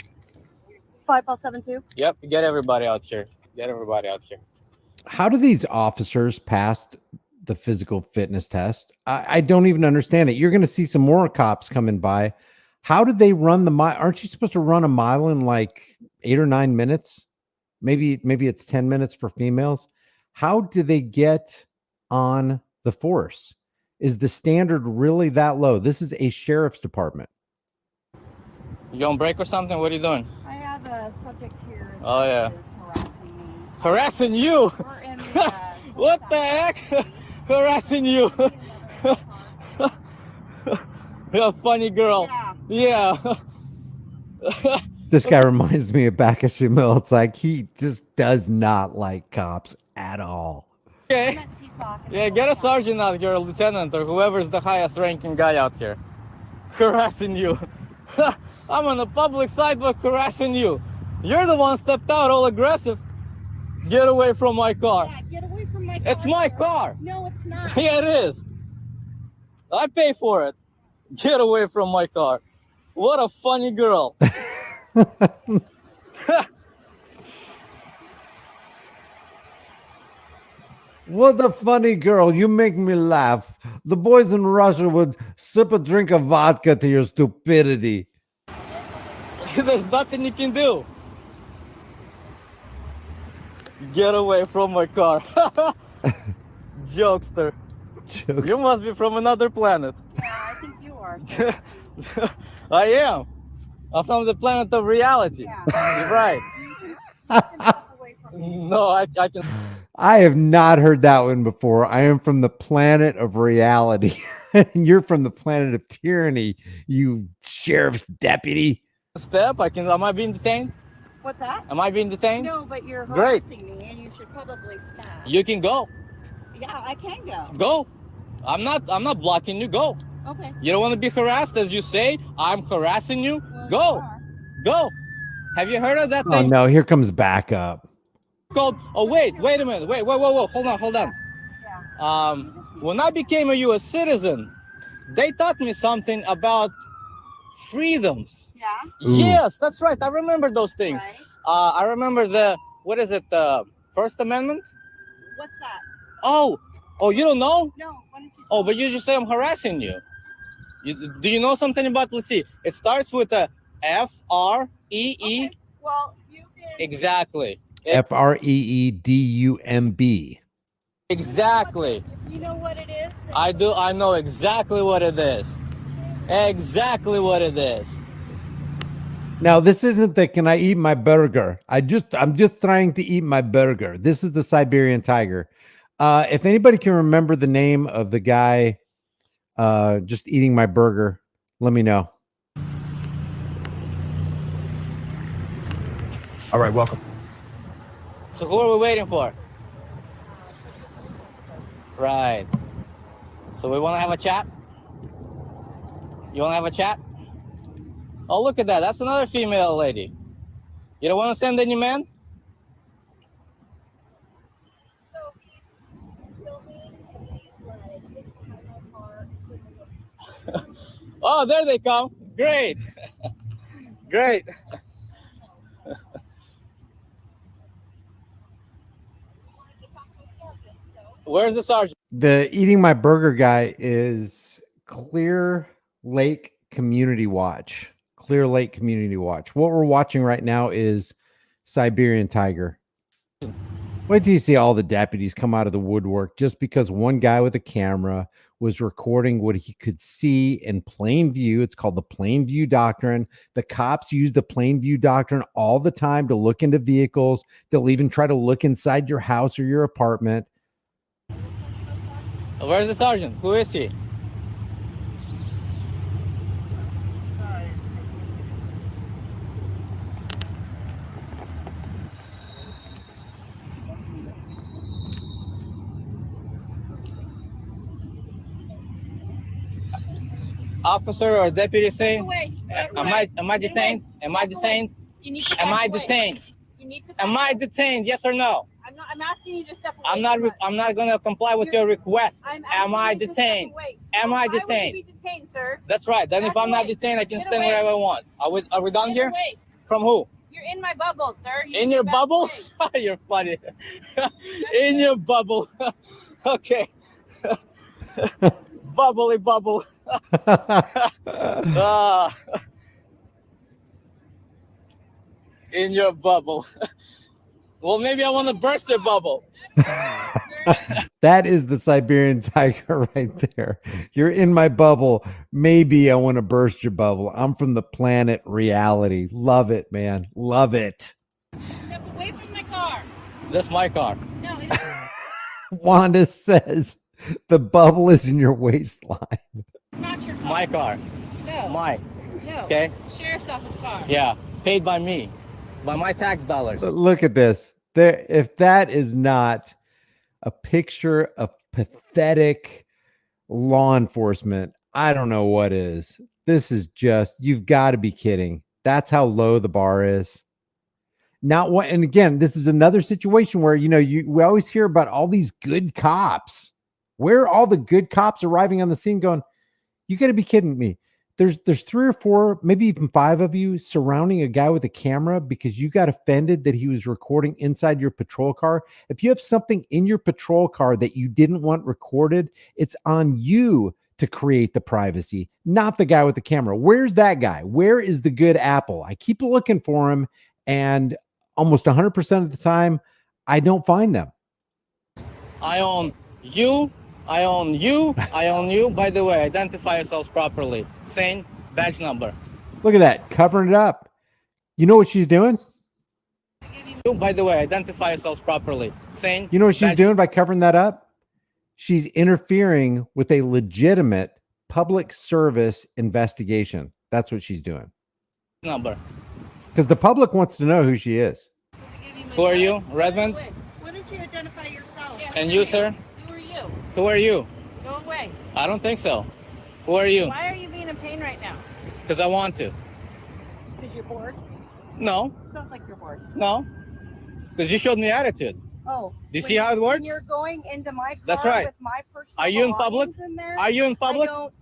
5072. Yep. Get everybody out here. Get everybody out here. How do these officers pass the physical fitness test? I don't even understand it. You're going to see some more cops coming by. How did they run the mile? Aren't you supposed to run a mile in like 8 or 9 minutes? Maybe it's 10 minutes for females. How do they get on the force? Is the standard really that low? This is a sheriff's department. You on break or something? What are you doing? I have a subject here. Oh, yeah. That is harassing me. Harassing you? We're in the, What the heck? Harassing you? You're a funny girl. Yeah. Yeah. This guy reminds me of Bacchus Jamil. It's like he just does not like cops at all. Okay. Yeah, get a sergeant out here, a lieutenant, or whoever's the highest ranking guy out here. Harassing you. I'm on the public sidewalk harassing you. You're the one stepped out all aggressive. Get away from my car. Yeah, get away from my car. It's my car. No, it's not. Yeah, it is. I pay for it. Get away from my car. What a funny girl. What a funny girl. You make me laugh. The boys in Russia would sip a drink of vodka to your stupidity. There's nothing you can do. Get away from my car. Jokester. Jokes. You must be from another planet. Yeah, I think you are. I am. I'm from the planet of reality. Yeah. You're right. You can step away from me. No, I can. I have not heard that one before. I am from the planet of reality. And you're from the planet of tyranny, you sheriff's deputy. Step. Am I being detained? What's that? Am I being detained? No, but you're Great. harassing me, and you should probably stop. You can go. Yeah, I can go. Go. I'm not blocking you. Go. Okay. You don't want to be harassed, as you say. I'm harassing you. Well, Go. you are. Go. Have you heard of that Oh thing no, here comes backup. called? Oh wait a minute. Wait. Whoa. Hold on. Yeah. When I became a U.S. citizen, they taught me something about freedoms. Yeah. Yeah. Ooh. Yes, that's right. I remember those things. Right. I remember the, what is it, the First Amendment? What's that? Oh, you don't know? No. Why don't you? Oh, but you just say I'm harassing you. Do you know something about? Let's see. It starts with a FREE. Okay. Well, you can. Exactly. FREEDUMB. Exactly. If you know what it is. Then I do. I know exactly what it is. Exactly what it is. Now, this isn't the can I eat my burger? I'm just trying to eat my burger. This is the Siberian tiger. If anybody can remember the name of the guy just eating my burger, let me know. All right, welcome. So who are we waiting for? Right. So we want to have a chat? You want to have a chat? Oh, look at that. That's another female lady. You don't want to send any man? So he's filming and then he's like, "Get behind my car and put the Oh, there they come. Great. Great. Where's the sergeant? The eating my burger guy is Clear Lake Community Watch. Clear Lake Community Watch. What we're watching right now is Siberian tiger. Wait till you see all the deputies come out of the woodwork just because one guy with a camera was recording what he could see in plain view. It's called the plain view doctrine. The cops use the plain view doctrine all the time to look into vehicles. They'll even try to look inside your house or your apartment. Where's the sergeant? Who is he? Officer or deputy saying, am I detained? Am I detained? You need to Am I away. detained? You need to. Am I detained? Yes or no? I'm not. I'm asking you to step away. I'm not going to comply with your request. Am I detained? Am I Why would you detained? be detained, sir? That's right. Then if Back I'm not away. detained, I can Get stand away. wherever I want. Are we done Get here? away. From who? You're in my bubble, sir. You In need your to back bubble? away. You're funny. In your bubble. Okay. Bubbly bubble. In your bubble. Well, maybe I want to burst your bubble. That is the Siberian tiger right there. You're in my bubble. Maybe I want to burst your bubble. I'm from the planet reality. Love it, man. Love it. Step away from my car. That's my car. No, it's Wanda says the bubble is in your waistline. not your car. My car. No. My. No. Okay. It's the sheriff's office car. Yeah. Paid by me. By my tax dollars. Look at this. There, if that is not a picture of pathetic law enforcement, I don't know what is. This is just, you've got to be kidding. That's how low the bar is. Not what, and again, this is another situation where, we always hear about all these good cops. Where are all the good cops arriving on the scene going, you got to be kidding me. There's 3 or 4, maybe even 5 of you surrounding a guy with a camera because you got offended that he was recording inside your patrol car. If you have something in your patrol car that you didn't want recorded, it's on you to create the privacy, not the guy with the camera. Where's that guy? Where is the good apple? I keep looking for him, and almost 100% of the time, I don't find them. I own you. I own you. I own you. By the way, identify yourselves properly. Same badge number. Look at that, covering it up. You know what she's doing? You, by the way, identify yourselves properly. Same. You know what she's badge doing by covering that up? She's interfering with a legitimate public service investigation. That's what she's doing. number. Because the public wants to know who she is. Who are you? Redmond? Why don't you identify yourself? And you, sir? Who are you? Who are you? Go away. I don't think so. Who are you? Why are you being in pain right now? Because I want to. Because you're bored? No. Sounds like you're bored. No. Because you showed me attitude. Oh. Do you see how it works? When you're going into my car That's right. with my personal Are you in public? belongings in there, Are you in public? I don't,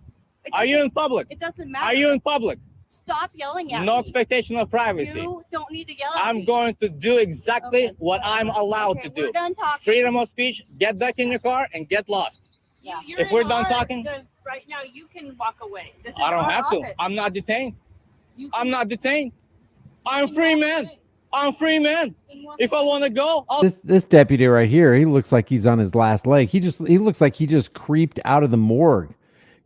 Are you in public? It doesn't matter. Are you in public? Stop yelling at me. No expectation of privacy. You don't need to yell at me. I'm going to do exactly what I'm allowed to do. We're done talking. Freedom of speech, get back in your car and get lost. Yeah. If we're done talking, right now, you can walk away. This is I don't our have office. to. I'm not detained. I'm not detained. I'm free, man. I'm free, man. If I want to go, I'll... This deputy right here, he looks like he's on his last leg. He looks like he just creeped out of the morgue.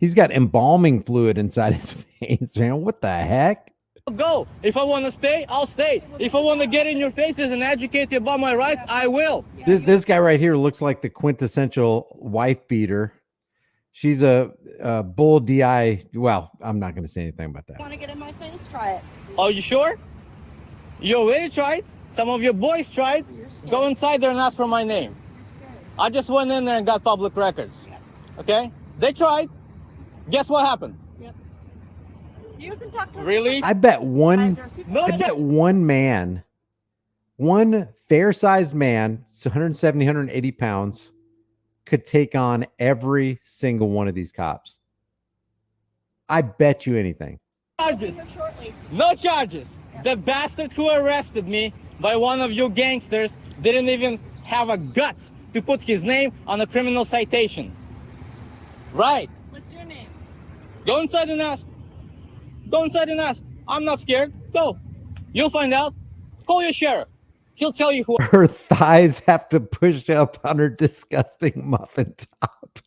He's got embalming fluid inside his face, man. What the heck? go. If I want to stay, I'll stay. If I want to get in your faces and educate you about my rights, I will. This guy right here looks like the quintessential wife beater. She's a bull DI. Well, I'm not going to say anything about that. Want to get in my face? Try it. Are you sure? You already tried? Some of your boys tried. Go inside there and ask for my name. I just went in there and got public records. Okay? They tried. Guess what happened? Yep. You can talk to Really? I bet one man, one fair-sized man, it's 170, 180 pounds, could take on every single one of these cops. I bet you anything. Charges. No charges. The bastard who arrested me by one of you gangsters didn't even have a guts to put his name on a criminal citation. Right. What's your name? Go inside and ask. Go inside and ask. I'm not scared. Go. You'll find out. Call your sheriff. He'll tell you who Her thighs have to push up on her disgusting muffin top.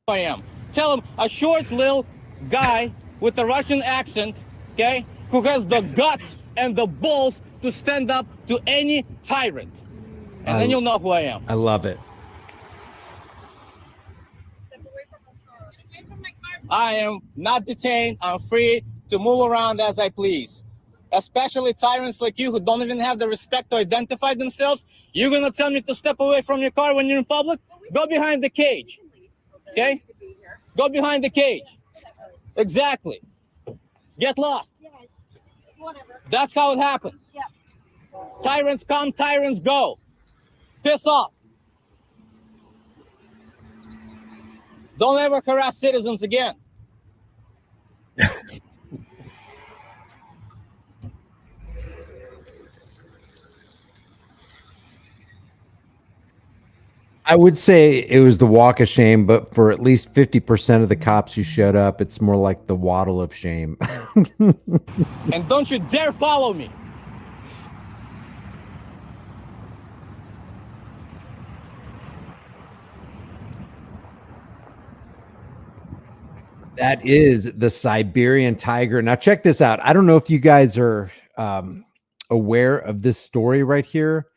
I am. Tell him a short little guy with a Russian accent, okay, who has the guts and the balls to stand up to any tyrant. And then you'll know who I am. I love it. I am not detained. I'm free to move around as I please. Especially tyrants like you who don't even have the respect to identify themselves. You're going to tell me to step away from your car when you're in public? Go behind the cage. Okay? Go behind the cage. Exactly. Get lost. That's how it happens. Tyrants come, tyrants go. Piss off. Don't ever harass citizens again. I would say it was the walk of shame, but for at least 50% of the cops who showed up, it's more like the waddle of shame. And don't you dare follow me. That is the Siberian tiger. Now check this out. I don't know if you guys are aware of this story right here,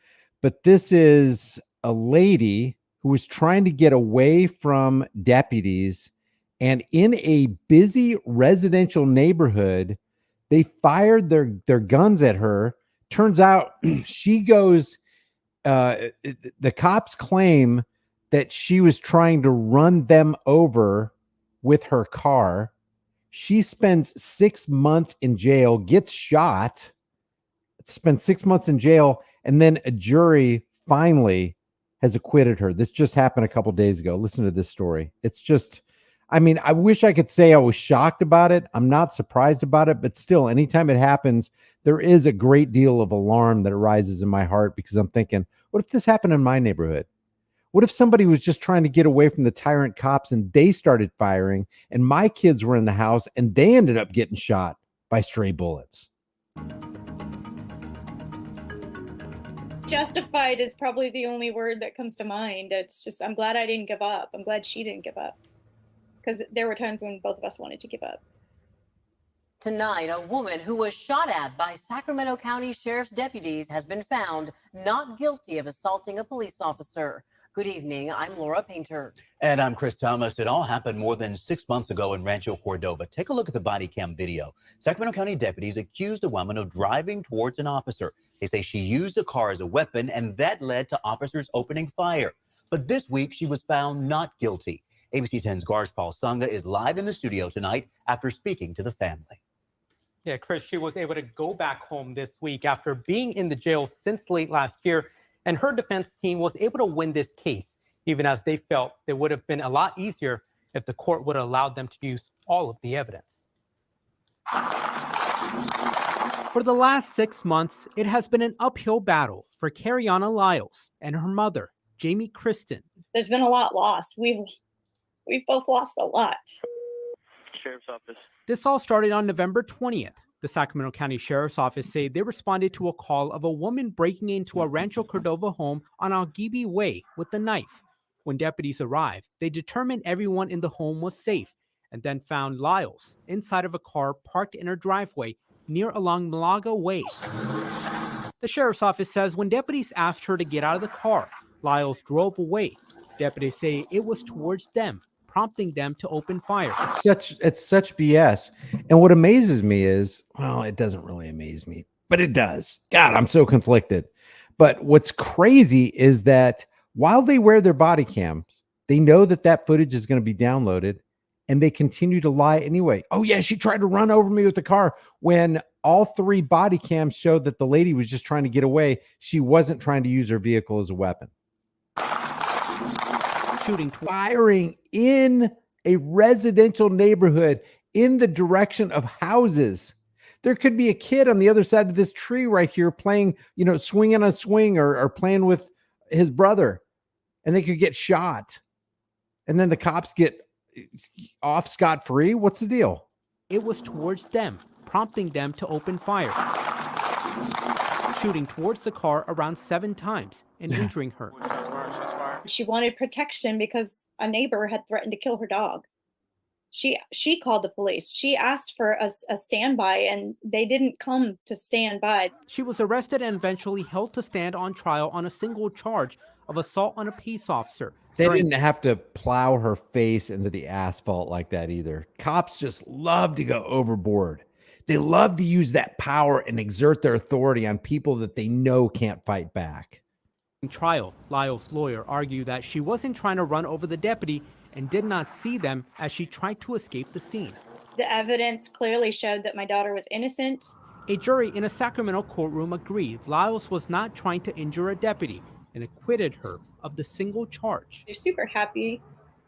but this is a lady who was trying to get away from deputies, and in a busy residential neighborhood, they fired their guns at her. Turns out she goes, the cops claim that she was trying to run them over with her car. She spends 6 months in jail, gets shot, spends 6 months in jail, and then a jury finally has acquitted her. This just happened a couple days ago. Listen to this story. It's just, I mean, I wish I could say I was shocked about it. I'm not surprised about it, but still, anytime it happens, there is a great deal of alarm that arises in my heart because I'm thinking, what if this happened in my neighborhood? What if somebody was just trying to get away from the tyrant cops and they started firing and my kids were in the house and they ended up getting shot by stray bullets? Justified is probably the only word that comes to mind. It's just, I'm glad I didn't give up. I'm glad she didn't give up, because there were times when both of us wanted to give up. Tonight, a woman who was shot at by Sacramento County Sheriff's deputies has been found not guilty of assaulting a police officer. Good evening. I'm Laura Painter. And I'm Chris Thomas. It all happened more than 6 months ago in Rancho Cordova. Take a look at the body cam video. Sacramento County deputies accused the woman of driving towards an officer. They say she used the car as a weapon, and that led to officers opening fire. But this week, she was found not guilty. ABC 10's Garjpal Sangha is live in the studio tonight after speaking to the family. Yeah, Chris, she was able to go back home this week after being in the jail since late last year, and her defense team was able to win this case, even as they felt it would have been a lot easier if the court would have allowed them to use all of the evidence. For the last 6 months, it has been an uphill battle for Cariana Lyles and her mother, Jamie Kristen. There's been a lot lost. We've both lost a lot. Sheriff's Office. This all started on November 20th. The Sacramento County Sheriff's Office say they responded to a call of a woman breaking into a Rancho Cordova home on Algibi Way with a knife. When deputies arrived, they determined everyone in the home was safe and then found Lyles inside of a car parked in her driveway near along Malaga Way. The Sheriff's Office says when deputies asked her to get out of the car, Lyles drove away. Deputies say it was towards them, prompting them to open fire. It's such BS. And what amazes me is, well, it doesn't really amaze me, but it does. God, I'm so conflicted. But what's crazy is that while they wear their body cams, they know that that footage is going to be downloaded, and they continue to lie anyway. Oh yeah, she tried to run over me with the car, when all 3 body cams showed that the lady was just trying to get away. She wasn't trying to use her vehicle as a weapon. Firing in a residential neighborhood in the direction of houses. There could be a kid on the other side of this tree right here playing, swinging a swing or playing with his brother, and they could get shot. And then the cops get off scot-free. What's the deal? It was towards them, prompting them to open fire, shooting towards the car around 7 times and injuring her. She wanted protection because a neighbor had threatened to kill her dog. She called the police. She asked for a standby, and they didn't come to stand by. She was arrested and eventually held to stand on trial on a single charge of assault on a peace officer. They didn't have to plow her face into the asphalt like that either. Cops just love to go overboard. They love to use that power and exert their authority on people that they know can't fight back. In trial, Lyle's lawyer argued that she wasn't trying to run over the deputy and did not see them as she tried to escape the scene. The evidence clearly showed that my daughter was innocent. A jury in a Sacramento courtroom agreed Lyles was not trying to injure a deputy and acquitted her of the single charge. They're super happy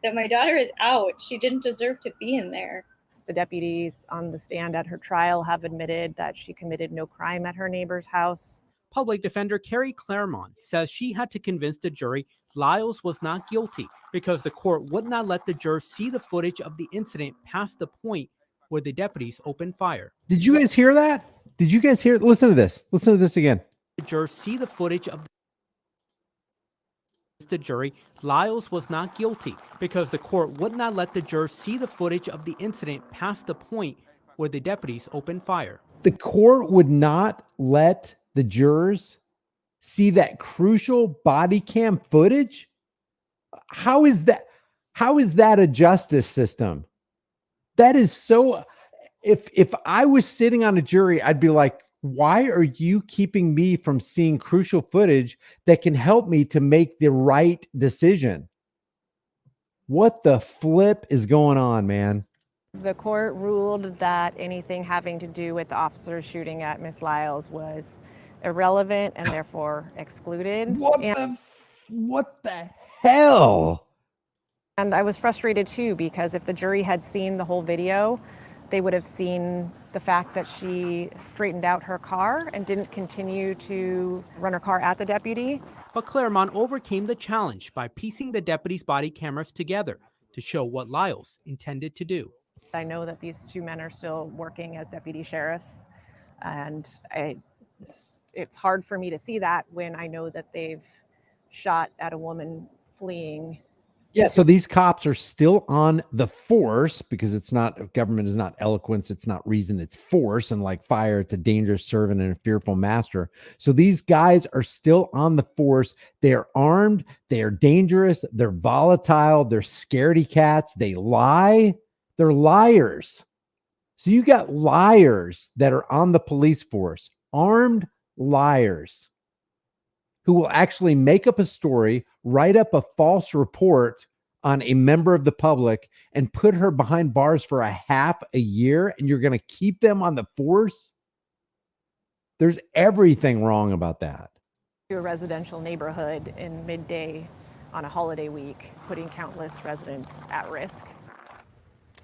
that my daughter is out. She didn't deserve to be in there. The deputies on the stand at her trial have admitted that she committed no crime at her neighbor's house. Public defender Carrie Claremont says she had to convince the jury Lyles was not guilty because the court would not let the jurors see the footage of the incident past the point where the deputies opened fire. Did you guys hear that? Did you guys hear? Listen to this. Listen to this again. The jurors see the footage of the jury, Lyles was not guilty because the court would not let the jurors see the footage of the incident past the point where the deputies opened fire. The court would not let the jurors see that crucial body cam footage? How is that? How is that a justice system? That is so. If I was sitting on a jury, I'd be like, why are you keeping me from seeing crucial footage that can help me to make the right decision? What the flip is going on, man? The court ruled that anything having to do with the officer shooting at Miss Lyles was irrelevant and therefore excluded. What the hell? And I was frustrated too, because if the jury had seen the whole video, they would have seen the fact that she straightened out her car and didn't continue to run her car at the deputy. But Claremont overcame the challenge by piecing the deputy's body cameras together to show what Lyles intended to do. I know that these 2 men are still working as deputy sheriffs, and it's hard for me to see that when I know that they've shot at a woman fleeing. Yeah, so these cops are still on the force, because it's not, government is not eloquence, it's not reason, it's force. And like fire, it's a dangerous servant and a fearful master. So these guys are still on the force. They are armed, they are dangerous, they're volatile, they're scaredy cats, they lie, they're liars. So you got liars that are on the police force, armed liars, who will actually make up a story, write up a false report on a member of the public, and put her behind bars for a half a year, and you're going to keep them on the force? There's everything wrong about that. To a residential neighborhood in midday on a holiday week, putting countless residents at risk.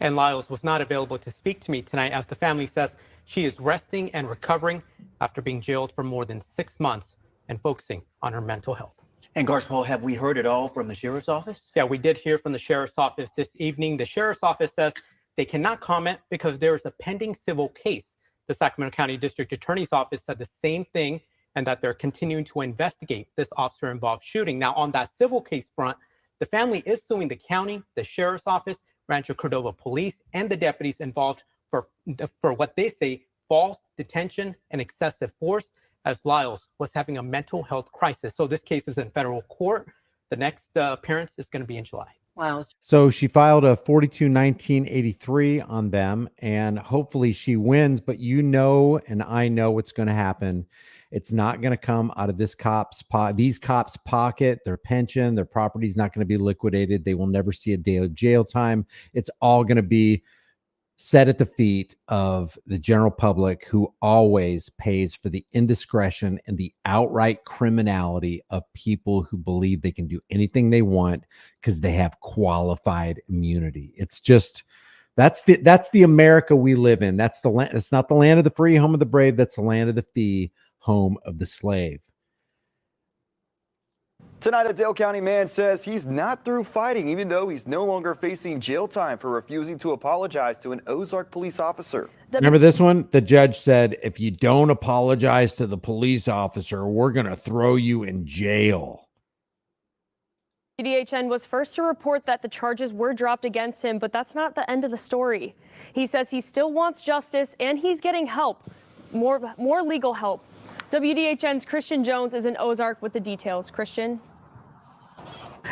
And Lyles was not available to speak to me tonight, as the family says She is resting and recovering after being jailed for more than 6 months and focusing on her mental health. And Paul, have we heard it all from the sheriff's office? Yeah, we did hear from the sheriff's office this evening. The sheriff's office says they cannot comment because there is a pending civil case. The Sacramento County District Attorney's Office said the same thing and that they're continuing to investigate this officer-involved shooting. Now, on that civil case front, the family is suing the county, the sheriff's office, Rancho Cordova police, and the deputies involved for what they say false detention and excessive force, as Lyles was having a mental health crisis. So this case is in federal court. The next appearance is going to be in July. Wow. So she filed a 42-1983 on them, and hopefully she wins. But you know, and I know what's going to happen. It's not going to come out of these cops' pocket. Their pension, their property is not going to be liquidated. They will never see a day of jail time. It's all going to be set at the feet of the general public, who always pays for the indiscretion and the outright criminality of people who believe they can do anything they want because they have qualified immunity. It's just, that's the America we live in. That's the land. It's not the land of the free, home of the brave. That's the land of the fee, home of the slave. Tonight, a Dale County man says he's not through fighting, even though he's no longer facing jail time for refusing to apologize to an Ozark police officer. Remember this one? The judge said, if you don't apologize to the police officer, we're going to throw you in jail. DHN was first to report that the charges were dropped against him, but that's not the end of the story. He says he still wants justice and he's getting help, more legal help. WDHN's Christian Jones is in Ozark with the details. Christian.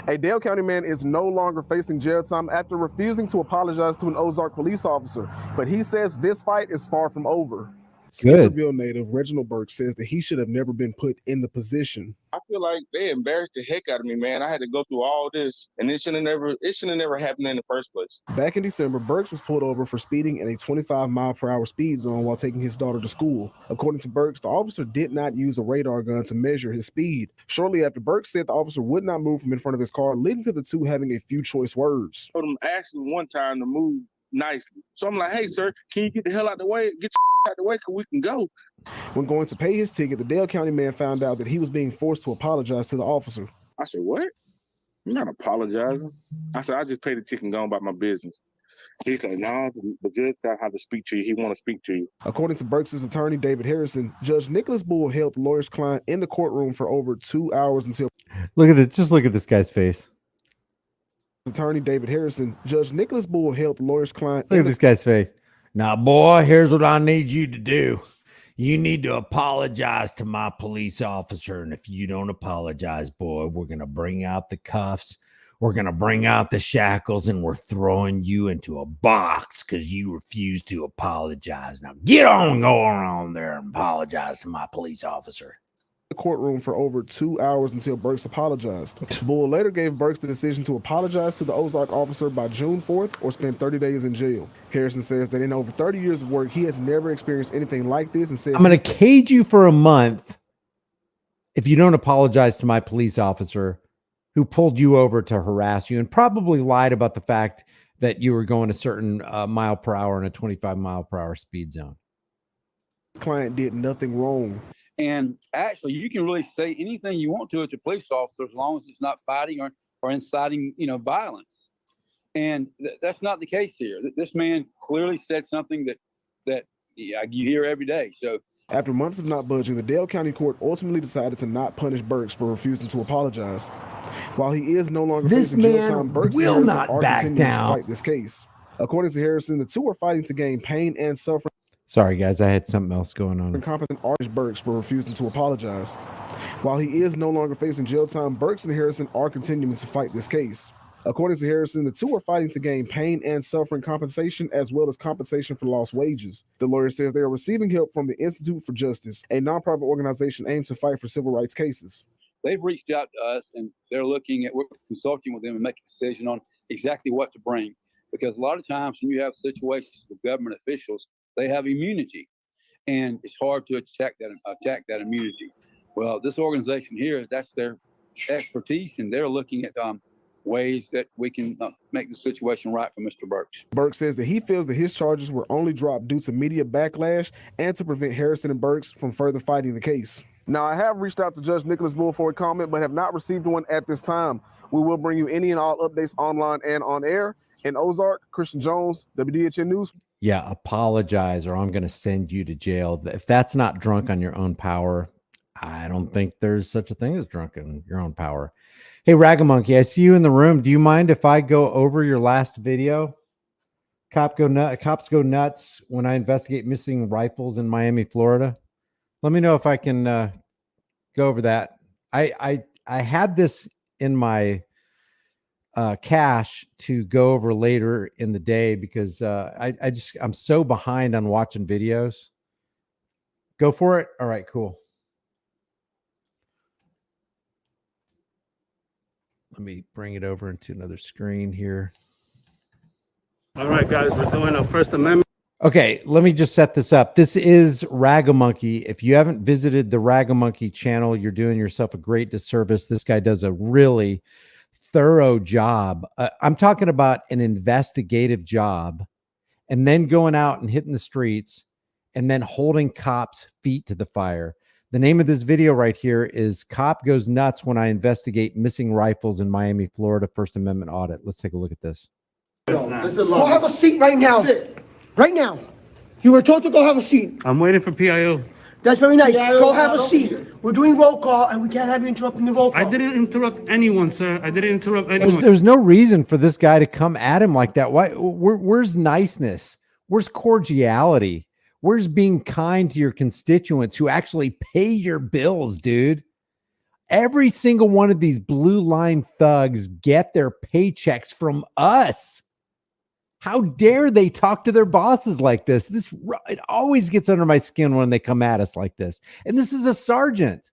A Dale County man is no longer facing jail time after refusing to apologize to an Ozark police officer, but he says this fight is far from over. Skipperville native Reginald Burke says that he should have never been put in the position. I feel like they embarrassed the heck out of me, man. I had to go through all this, and it should have never happened in the first place. Back in December, Burks was pulled over for speeding in a 25-mile-per-hour speed zone while taking his daughter to school. According to Burks, the officer did not use a radar gun to measure his speed. Shortly after, Burks said the officer would not move from in front of his car, leading to the two having a few choice words. I told him actually one time to move nicely. So I'm like, hey, sir, can you get the hell out the way? Get your out the way because we can go. When going to pay his ticket, the Dale County man found out that he was being forced to apologize to the officer. I said, what? I'm not apologizing. I said, I just paid the ticket and gone about my business. He said, no, the judge got how to speak to you. He want to speak to you. According to Burks' attorney, David Harrison, Judge Nicholas Bull held the lawyer's client in the courtroom for over 2 hours until... Look at this. Just look at this guy's face. Attorney David Harrison, Judge Nicholas Bull held the lawyer's client... Look at this guy's face. Now, boy, here's what I need you to do. You need to apologize to my police officer. And if you don't apologize, boy, we're going to bring out the cuffs. We're going to bring out the shackles, and we're throwing you into a box because you refuse to apologize. Now get on, go around there and apologize to my police officer. The courtroom for over 2 hours until Burks apologized. Bull later gave Burks the decision to apologize to the Ozark officer by June 4th or spend 30 days in jail. Harrison says that in over 30 years of work, he has never experienced anything like this and says, I'm going to cage you for a month if you don't apologize to my police officer who pulled you over to harass you and probably lied about the fact that you were going a certain mile per hour in a 25-mile-per-hour speed zone. Client did nothing wrong. And actually, you can really say anything you want to a police officer as long as it's not fighting or inciting, violence. And that's not the case here. This man clearly said something that you hear every day. So after months of not budging, the Dale County Court ultimately decided to not punish Burks for refusing to apologize. While he is no longer facing jail time, Burks and Harrison are continuing to fight this case. According to Harrison, the two are fighting to gain pain and suffering. Sorry, guys, I had something else going on. Incompetent artist Burks for refusing to apologize. While he is no longer facing jail time, Burks and Harrison are continuing to fight this case. According to Harrison, the two are fighting to gain pain and suffering compensation as well as compensation for lost wages. The lawyer says they are receiving help from the Institute for Justice, a nonprofit organization aimed to fight for civil rights cases. they've reached out to us and they're looking at, we're consulting with them and making a decision on exactly what to bring. Because a lot of times when you have situations with government officials, they have immunity, and it's hard to attack that immunity. Well, this organization here, that's their expertise, and they're looking at ways that we can make the situation right for Mr. Burks. Burks says that he feels that his charges were only dropped due to media backlash and to prevent Harrison and Burks from further fighting the case. Now, I have reached out to Judge Nicholas Bull for a comment, but have not received one at this time. We will bring you any and all updates online and on air. In Ozark, Christian Jones, WDHN News. Yeah, apologize or I'm going to send you to jail. If that's not drunk on your own power, I don't think there's such a thing as drunk on your own power. Hey, Ragamonkey, I see you in the room. Do you mind if I go over your last video? Cops go nuts when I investigate missing rifles in Miami, Florida. Let me know if I can go over that. I had this in my cache to go over later in the day because I'm so behind on watching videos. Go for it. All right, cool. Let me bring it over into another screen here. All right, guys, we're doing a First Amendment. Okay, let me just set this up. This is Ragamonkey. If you haven't visited the Ragamonkey channel, you're doing yourself a great disservice. This guy does a really thorough job. I'm talking about an investigative job, and then going out and hitting the streets and then holding cops' feet to the fire. The name of this video right here is Cop Goes Nuts When I Investigate Missing Rifles in Miami, Florida, First Amendment Audit. Let's take a look at this. Go have a seat right now. Right now. You were told to go have a seat. I'm waiting for PIO. That's very nice. Go have a seat. We're doing roll call, and we can't have you interrupting the roll call. I didn't interrupt anyone, sir. I didn't interrupt anyone. There's no reason for this guy to come at him like that. Why? Where's niceness? Where's cordiality? Where's being kind to your constituents who actually pay your bills, dude? Every single one of these blue line thugs get their paychecks from us. How dare they talk to their bosses like this? It always gets under my skin when they come at us like this. And this is a sergeant.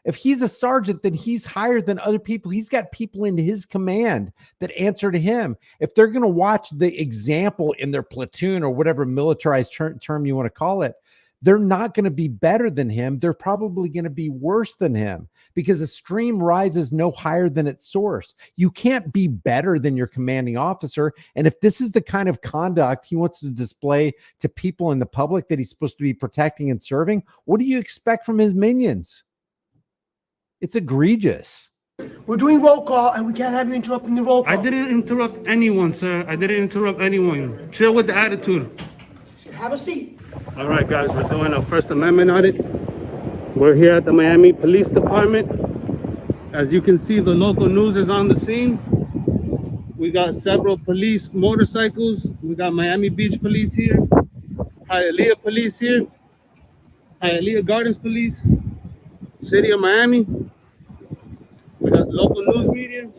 If he's a sergeant, then he's higher than other people. He's got people in his command that answer to him. If they're going to watch the example in their platoon or whatever militarized term you want to call it, they're not going to be better than him. They're probably going to be worse than him because a stream rises no higher than its source. You can't be better than your commanding officer. And if this is the kind of conduct he wants to display to people in the public that he's supposed to be protecting and serving, what do you expect from his minions? It's egregious. We're doing roll call, and we can't have you interrupting the roll call. I didn't interrupt anyone, sir. I didn't interrupt anyone. Chill with the attitude. Have a seat. All right, guys, we're doing a First Amendment audit. We're here at the Miami Police Department. As you can see, the local news is on the scene. We got several police motorcycles. We got Miami Beach Police here, Hialeah Police here, Hialeah Gardens Police, City of Miami. We got local news media.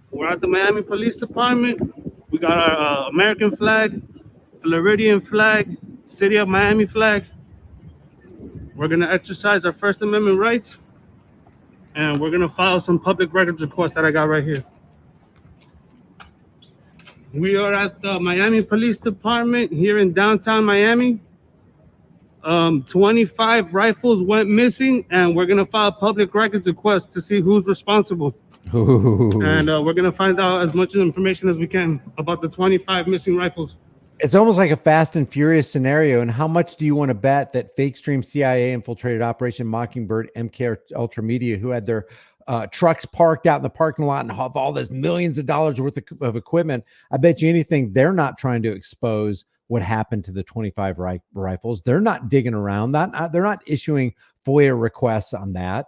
We're at the Miami Police Department. We got our American flag, Floridian flag, City of Miami flag. We're going to exercise our First Amendment rights, and we're going to file some public records requests that I got right here. We are at the Miami Police Department here in downtown Miami. 25 rifles went missing, and we're going to file public records requests to see who's responsible. Ooh. And we're going to find out as much information as we can about the 25 missing rifles. It's almost like a Fast and Furious scenario. And how much do you want to bet that fake stream CIA infiltrated Operation Mockingbird, MK Ultra Media, who had their trucks parked out in the parking lot and have all this millions of dollars worth of equipment? I bet you anything they're not trying to expose what happened to the 25 rifles. They're not digging around. They're not issuing FOIA requests on that.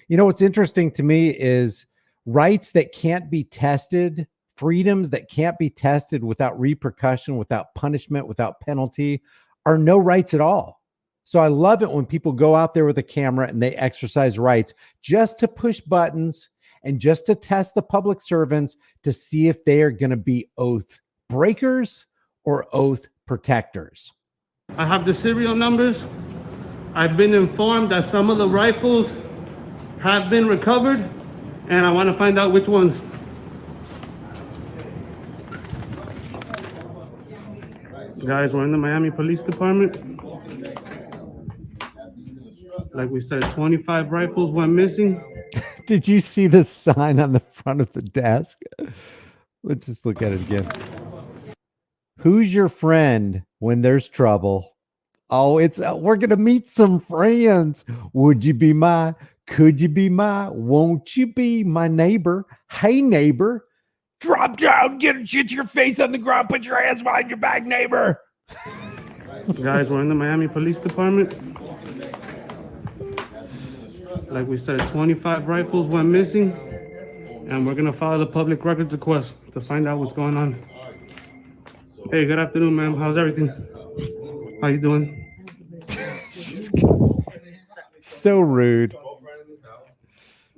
You know, what's interesting to me is rights that can't be tested, freedoms that can't be tested without repercussion, without punishment, without penalty, are no rights at all. So I love it when people go out there with a camera and they exercise rights just to push buttons and just to test the public servants to see if they are going to be oath breakers or oath protectors. I have the serial numbers. I've been informed that some of the rifles have been recovered, and I want to find out which ones. Guys, we're in the Miami Police Department. Like we said, 25 rifles went missing. Did you see the sign on the front of the desk? Let's just look at it again. Who's your friend when there's trouble? Oh, it's we're gonna meet some friends. Would you be my? Could you be my? Won't you be my neighbor? Hey, neighbor, drop down, get your face on the ground, put your hands behind your back, neighbor. Guys, we're in the Miami Police Department. Like we said, 25 rifles went missing, and we're gonna file a public records request to find out what's going on. Hey, good afternoon, ma'am. How's everything? How you doing? So rude.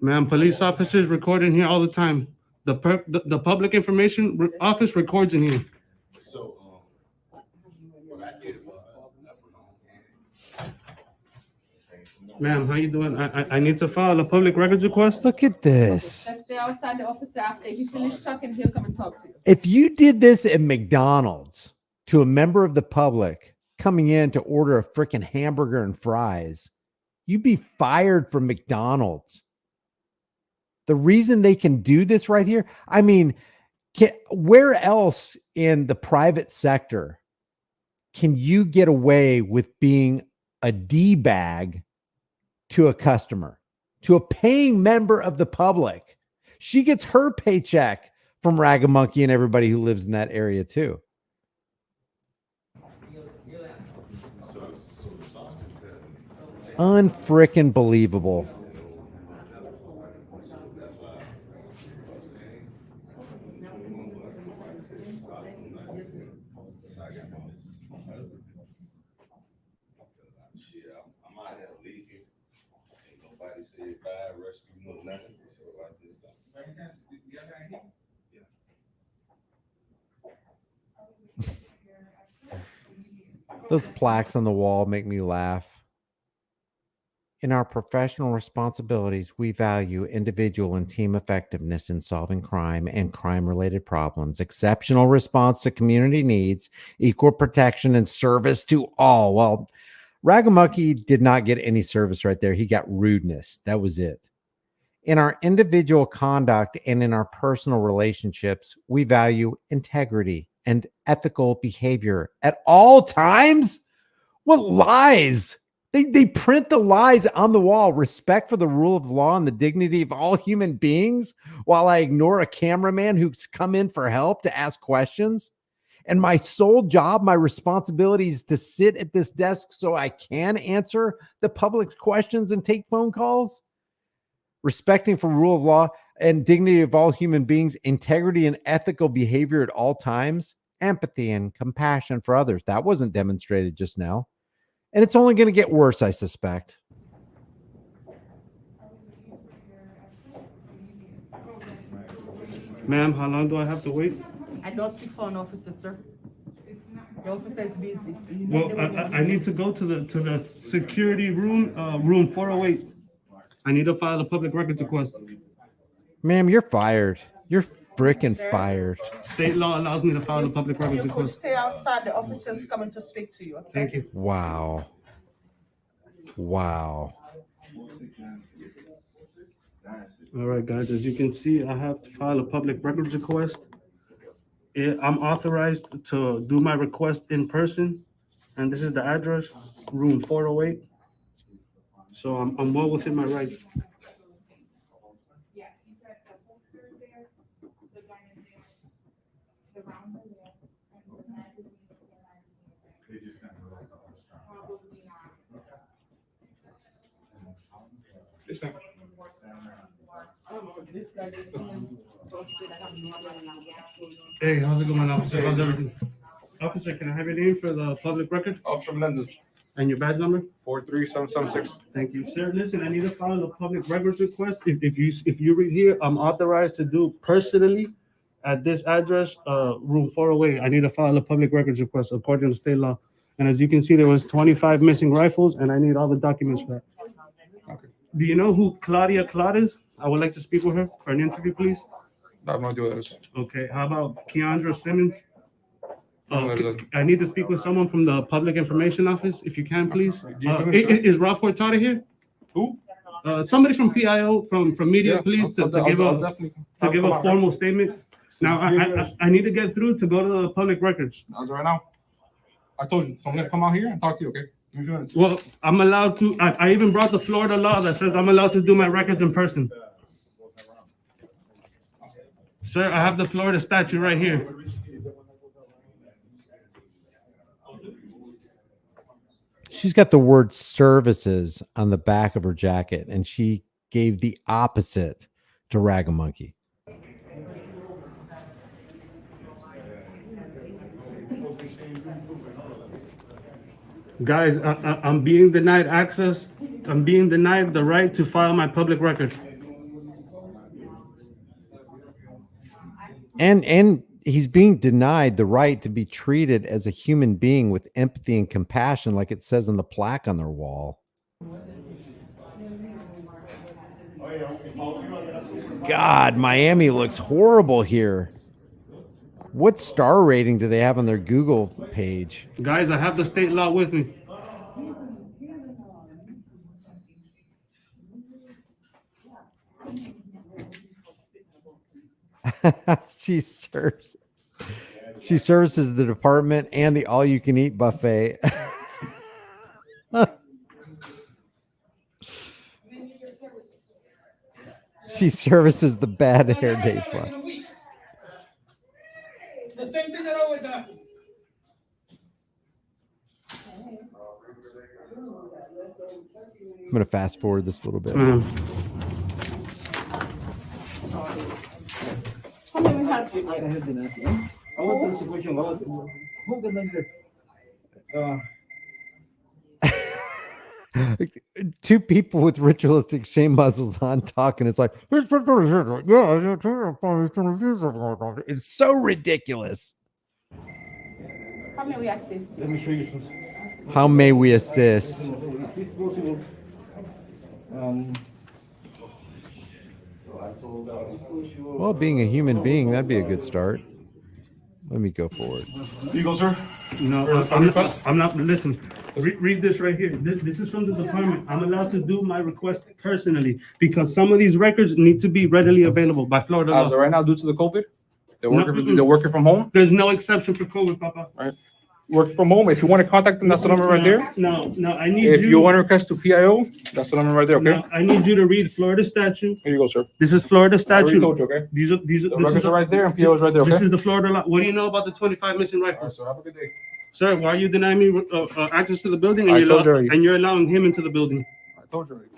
Ma'am, police officers recording here all the time. The public information office records in here. Ma'am, how you doing? I need to file a public records request. Look at this. Let's stay outside the office after he finishes talking. He'll come and talk to you. If you did this at McDonald's to a member of the public coming in to order a freaking hamburger and fries, you'd be fired from McDonald's. The reason they can do this right here, I mean, where else in the private sector can you get away with being a D-bag to a customer, to a paying member of the public? She gets her paycheck from Ragamunkey and everybody who lives in that area too. Unfrickin' believable. Those plaques on the wall make me laugh. In our professional responsibilities, we value individual and team effectiveness in solving crime and crime-related problems, exceptional response to community needs, equal protection, and service to all. Well, Ragamunkey did not get any service right there. He got rudeness. That was it. In our individual conduct and in our personal relationships, we value integrity and ethical behavior at all times. What lies? They print the lies on the wall. Respect for the rule of law and the dignity of all human beings, while I ignore a cameraman who's come in for help to ask questions. And my sole job, my responsibility is to sit at this desk so I can answer the public's questions and take phone calls. Respecting for rule of law and dignity of all human beings, integrity and ethical behavior at all times, empathy and compassion for others. That wasn't demonstrated just now. And it's only going to get worse, I suspect. Ma'am, how long do I have to wait? I don't speak for an officer, sir. The officer is busy. Well, I need to go to the security room, room 408. I need to file a public records request. Ma'am, you're fired. You're freaking fired. State law allows me to file a public records You could request. stay outside. The officer's coming to speak to you. Okay? Thank you. Wow. Wow. All right, guys, as you can see, I have to file a public records request. I'm authorized to do my request in person, and this is the address, room 408. So I'm well within my rights. Hey, how's it going, officer? How's everything? Officer, can I have your name for the public record? Officer Menendez, And your badge number? 43776. Thank you, sir. Listen, I need to file a public records request. If you read here, I'm authorized to do personally at this address, room 408. I need to file a public records request according to state law. And as you can see, there was 25 missing rifles, and I need all the documents for that. Okay. Do you know who Claudia Claude is? I would like to speak with her for an interview, please. I have no idea what that is. Okay, how about Keandra Simmons? No, that doesn't. I need to speak with someone from the Public Information Office, if you can, please. Do you finish, sir? Is Ralph Cortada here? Who? Somebody from PIO, from media, Yeah, please, to I'll give definitely a come out, formal right? statement. Now, I need to get through to go to the public records. As of right now, I told you, so I'm gonna come out here and talk to you, okay? Give me a few minutes. Well, I'm allowed to, I even brought the Florida law that says I'm allowed to do my records in person. Sir, I have the Florida statute right here. She's got the word services on the back of her jacket, and she gave the opposite to Ragamonkey. Guys, I'm being denied access. I'm being denied the right to file my public record. And he's being denied the right to be treated as a human being with empathy and compassion, like it says on the plaque on their wall. God, Miami looks horrible here. What star rating do they have on their Google page? Guys, I have the state law with me. She services the department and the all-you-can-eat buffet. She services the bad hair day fund. The same thing that always happens. I'm going to fast forward this a little bit. Two people with ritualistic shame muzzles on talking. It's like, it's so ridiculous. How may we assist you? Let me show you some. How may we assist? Well, being a human being, that'd be a good start. Let me go forward. Here you go, sir. No, I'm not, listen, read this right here. This is from the department. I'm allowed to do my request personally because some of these records need to be readily available by Florida law. As of right now, due to the COVID, they're working from home. There's no exception for COVID, Papa. Right. Work from home. If you want to contact them, that's the number right there. No, I need If you want to request to PIO, that's the number right there, okay? No, I need you to read Florida statute. Here you go, sir. This is Florida I already statute. told you, okay? These are The records are right there and PIO is right there, okay? This is the Florida law. What do you know about the 25 missing rifles? So have a good day. Sir, why are you denying me access to the building I told you already. and you're allowing him into the building? I told you already.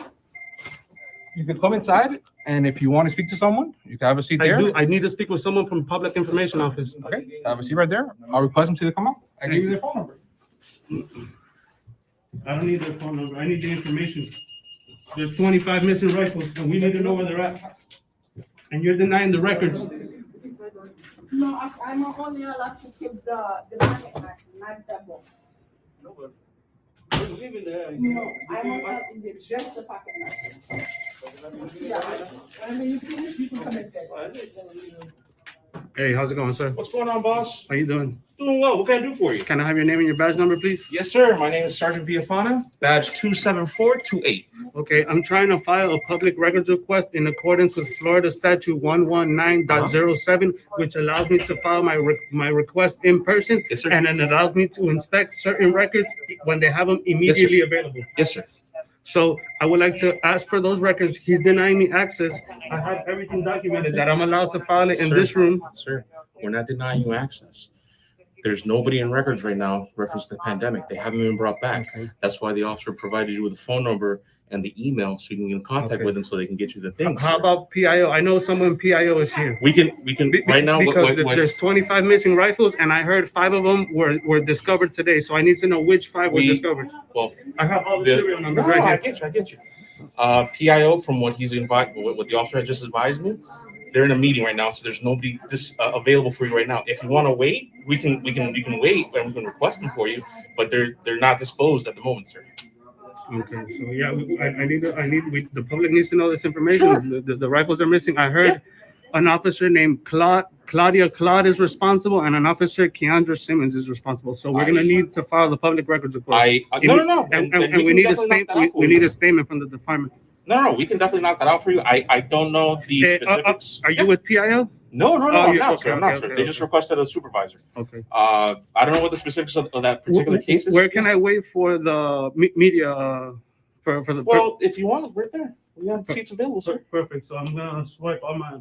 You can come inside, and if you want to speak to someone, you can have a seat there. I need to speak with someone from Public Information Office. Okay, have a seat right there. I'll request them to come out. I give you their phone number. I don't need their phone number. I need the information. There's 25 missing rifles, and we need to know where they're at. And you're denying the records. No, I'm only allowed to keep the money, not the box. No, I'm allowed to get just the pocket knife. Yeah, I mean, you can come and take it. Hey, how's it going, sir? What's going on, boss? How you doing? Doing well. What can I do for you? Can I have your name and your badge number, please? Yes, sir. My name is Sergeant Villafana, badge 27428. Okay, I'm trying to file a public records request in accordance with Florida Statute 119.07, which allows me to file my request in person. Yes, sir. And it allows me to inspect certain records when they have them immediately available. Yes, sir. So I would like to ask for those records. He's denying me access. I have everything documented that I'm allowed to file it in Sir. this room. Sir, we're not denying you access. There's nobody in records right now reference to the pandemic. They haven't been brought back. Okay. That's why the officer provided you with a phone number and the email so you can get in contact Okay. with them so they can get you the things. How about PIO? I know someone PIO is here. We can right now. Because there's 25 missing rifles, and I heard 5 of them were discovered today. So I need to know which 5 were discovered. Well, I have all the serial numbers No, right I here. get you. PIO, from what what the officer has just advised me, they're in a meeting right now, so there's nobody available for you right now. If you want to wait, you can wait and we can request them for you, but they're not disposed at the moment, sir. Okay, so yeah, the public needs to know this information. Sure. The rifles are missing. I heard an officer named Claudia Claude is responsible, and an officer Keandra Simmons is responsible. So we're gonna need to file the public records report. No. And we need a statement. We need a statement from the department. No, we can definitely knock that out for you. I don't know the specifics. Are you with PIO? No, I'm not, sir. I'm not, sir. okay, They just requested a supervisor. Okay. I don't know what the specifics of that particular case is. Where can I wait for the media for the? Well, if you want, right there. We have seats available, sir. Perfect. So I'm gonna swipe on my.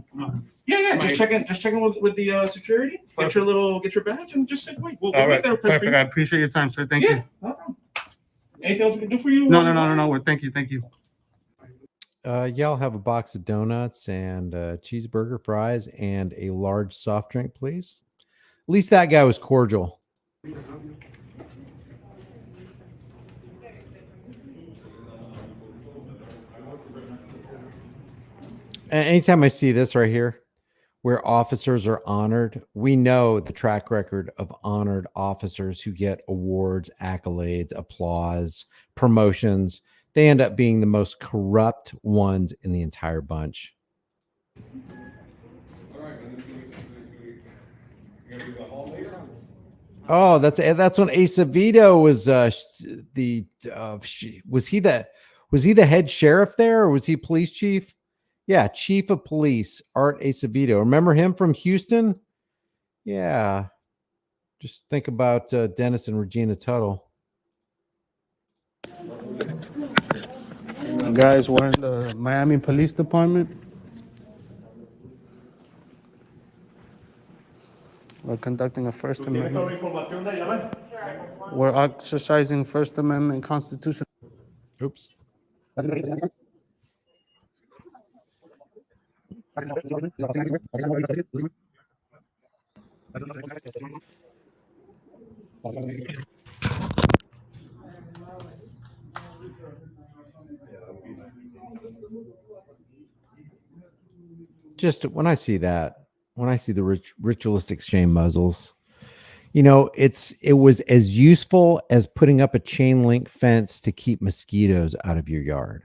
Yeah. Just checking with the security. Get your badge and just wait. We'll All wait right. there. Perfect. I appreciate your time, sir. Thank you. No problem. Anything else we can do for you? No. Thank you. Yeah, I'll have a box of donuts and cheeseburger, fries, and a large soft drink, please. At least that guy was cordial. Anytime I see this right here, where officers are honored, we know the track record of honored officers who get awards, accolades, applause, promotions. They end up being the most corrupt ones in the entire bunch. Oh, that's when Acevedo was was he the head sheriff there, or was he police chief? Yeah, chief of police, Art Acevedo. Remember him from Houston? Yeah. Just think about Dennis and Regina Tuttle. Guys, we're in the Miami Police Department. We're conducting a First Amendment. We're exercising First Amendment Constitution. Oops. Just when I see that, when I see the ritualistic shame muzzles, it was as useful as putting up a chain link fence to keep mosquitoes out of your yard.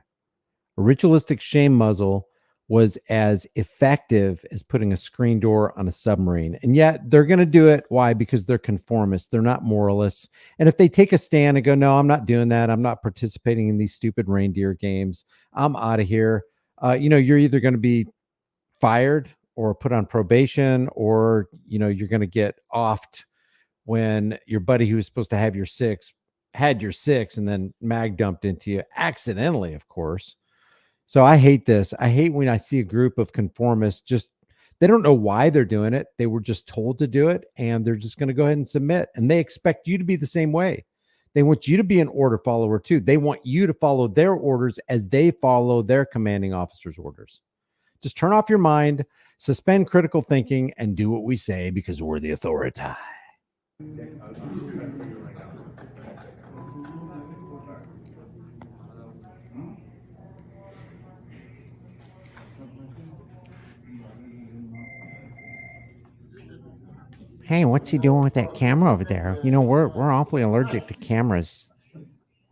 A ritualistic shame muzzle was as effective as putting a screen door on a submarine. And yet they're going to do it. Why? Because they're conformists. They're not moralists. And if they take a stand and go, no, I'm not doing that. I'm not participating in these stupid reindeer games. I'm out of here. You're either going to be fired or put on probation, or, you're going to get offed when your buddy who was supposed to have your six had your six and then mag dumped into you accidentally, of course. So I hate this. I hate when I see a group of conformists they don't know why they're doing it. They were just told to do it, and they're just going to go ahead and submit. And they expect you to be the same way. They want you to be an order follower too. They want you to follow their orders as they follow their commanding officer's orders. Just turn off your mind, suspend critical thinking, and do what we say because we're the authority. Hey, what's he doing with that camera over there? We're awfully allergic to cameras.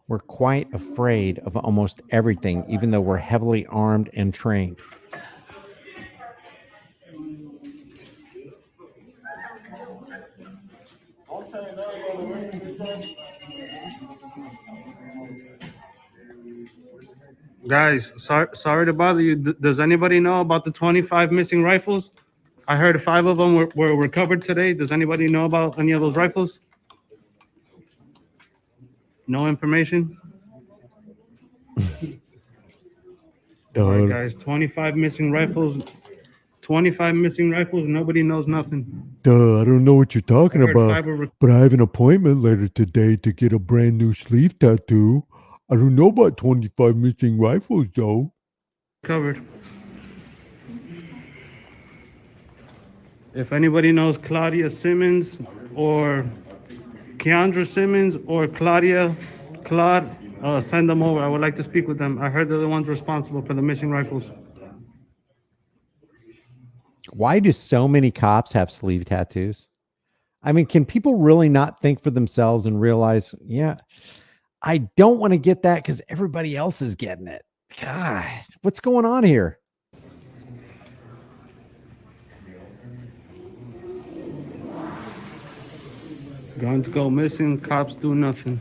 We're quite afraid of almost everything, even though we're heavily armed and trained. Guys, sorry to bother you. Does anybody know about the 25 missing rifles? I heard 5 of them were recovered today. Does anybody know about any of those rifles? No information? All right, guys, 25 missing rifles. 25 missing rifles. Nobody knows nothing. I don't know what you're talking I heard about, 5 were but I have an appointment later today to get a brand new sleeve tattoo. I don't know about 25 missing rifles, though. covered. If anybody knows Claudia Simmons or Keandra Simmons or Claude, send them over. I would like to speak with them. I heard they're the ones responsible for the missing rifles. Why do so many cops have sleeve tattoos? I mean, can people really not think for themselves and realize, yeah, I don't want to get that because everybody else is getting it. God, what's going on here? Guns go missing, cops do nothing.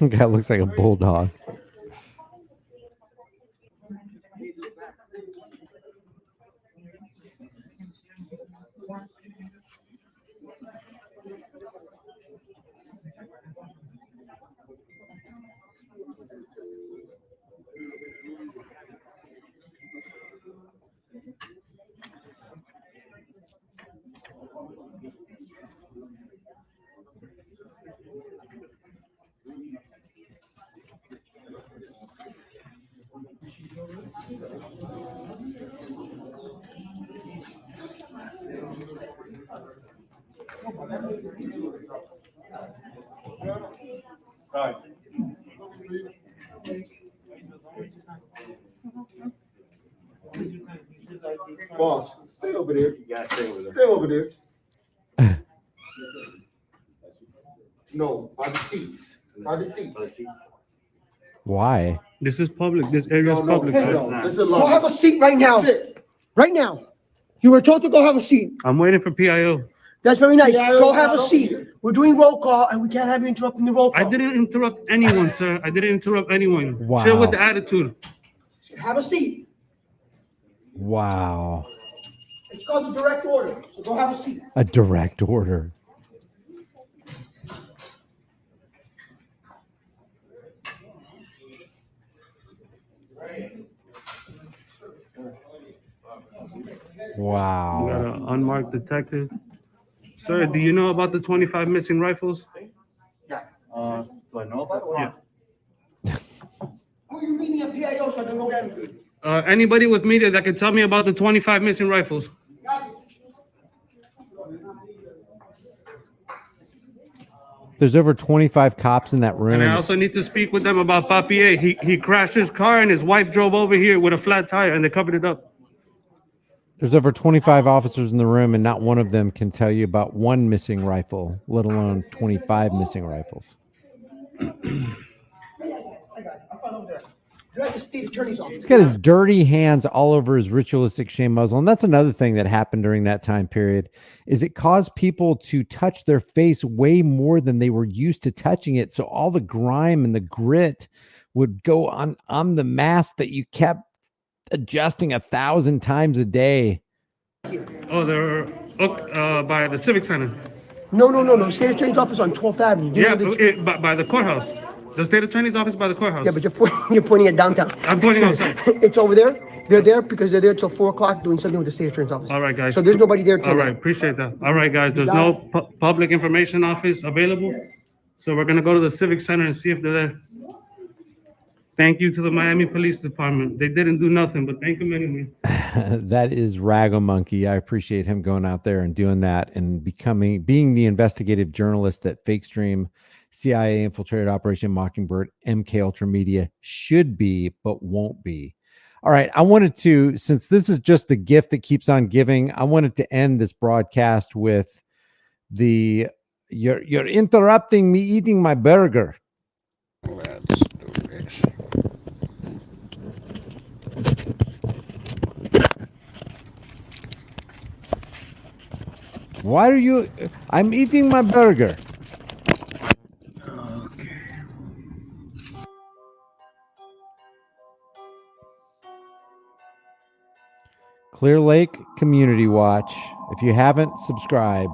Guy looks like a bulldog. Boss, stay over there. Stay over there. No, by the seats. By the seats. Why? This is public. This area is public. Hey, sir. go have a seat right now. Right now. You were told to go have a seat. I'm waiting for PIO. That's very nice. Go have a seat. We're doing roll call and we can't have you interrupting the roll call. I didn't interrupt anyone, sir. I didn't interrupt anyone. Wow. Chill with the attitude. Have a seat. Wow. It's called a direct order. So go have a seat. A direct order. Wow. We got an unmarked detective. Sir, do you know about the 25 missing rifles? Yeah. Do I know about it? Who are you meeting at PIO so I can go get him? Anybody with media that can tell me about the 25 missing rifles? There's over 25 cops in that room. And I also need to speak with them about Papier. He crashed his car and his wife drove over here with a flat tire and they covered it up. There's over 25 officers in the room, and not one of them can tell you about one missing rifle, let alone 25 missing rifles. I got it. I'll find over there. You're at the state attorney's office. He's got his dirty hands all over his ritualistic shame muzzle. And that's another thing that happened during that time period, is it caused people to touch their face way more than they were used to touching it. So all the grime and the grit would go on the mask that you kept adjusting 1,000 times a day. Oh, they're by the Civic Center. No. State attorney's office on 12th Avenue. You know Yeah, by the courthouse. The state attorney's office by the courthouse. Yeah, but you're pointing at downtown. I'm pointing outside. It's over there. They're there because they're there till 4 o'clock doing something with the state attorney's office. All right, guys. So there's nobody there till All right, appreciate that. All right, guys, there's no public information office available. So we're gonna go to the Civic Center and see if they're there. Thank you to the Miami Police Department. They didn't do nothing, but thank them anyway. That is Rago Monkey. I appreciate him going out there and doing that and being the investigative journalist that Fake Stream, CIA infiltrated Operation Mockingbird, MK Ultra Media should be, but won't be. All right. I wanted to, since this is just the gift that keeps on giving, I wanted to end this broadcast with you're interrupting me eating my burger. Let's do this. Why are you? I'm eating my burger. Okay. Clear Lake Community Watch. If you haven't, subscribe.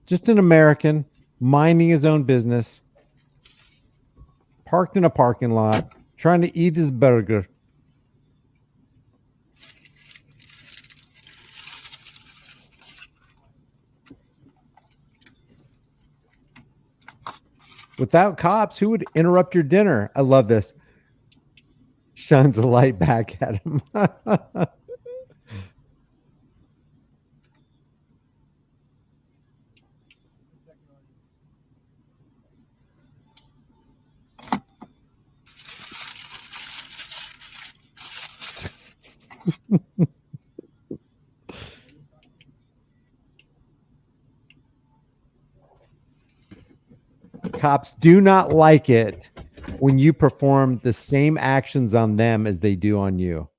Just an American minding his own business, parked in a parking lot, trying to eat his burger. Without cops, who would interrupt your dinner? I love this. Shines a light back at him. Cops do not like it when you perform the same actions on them as they do on you.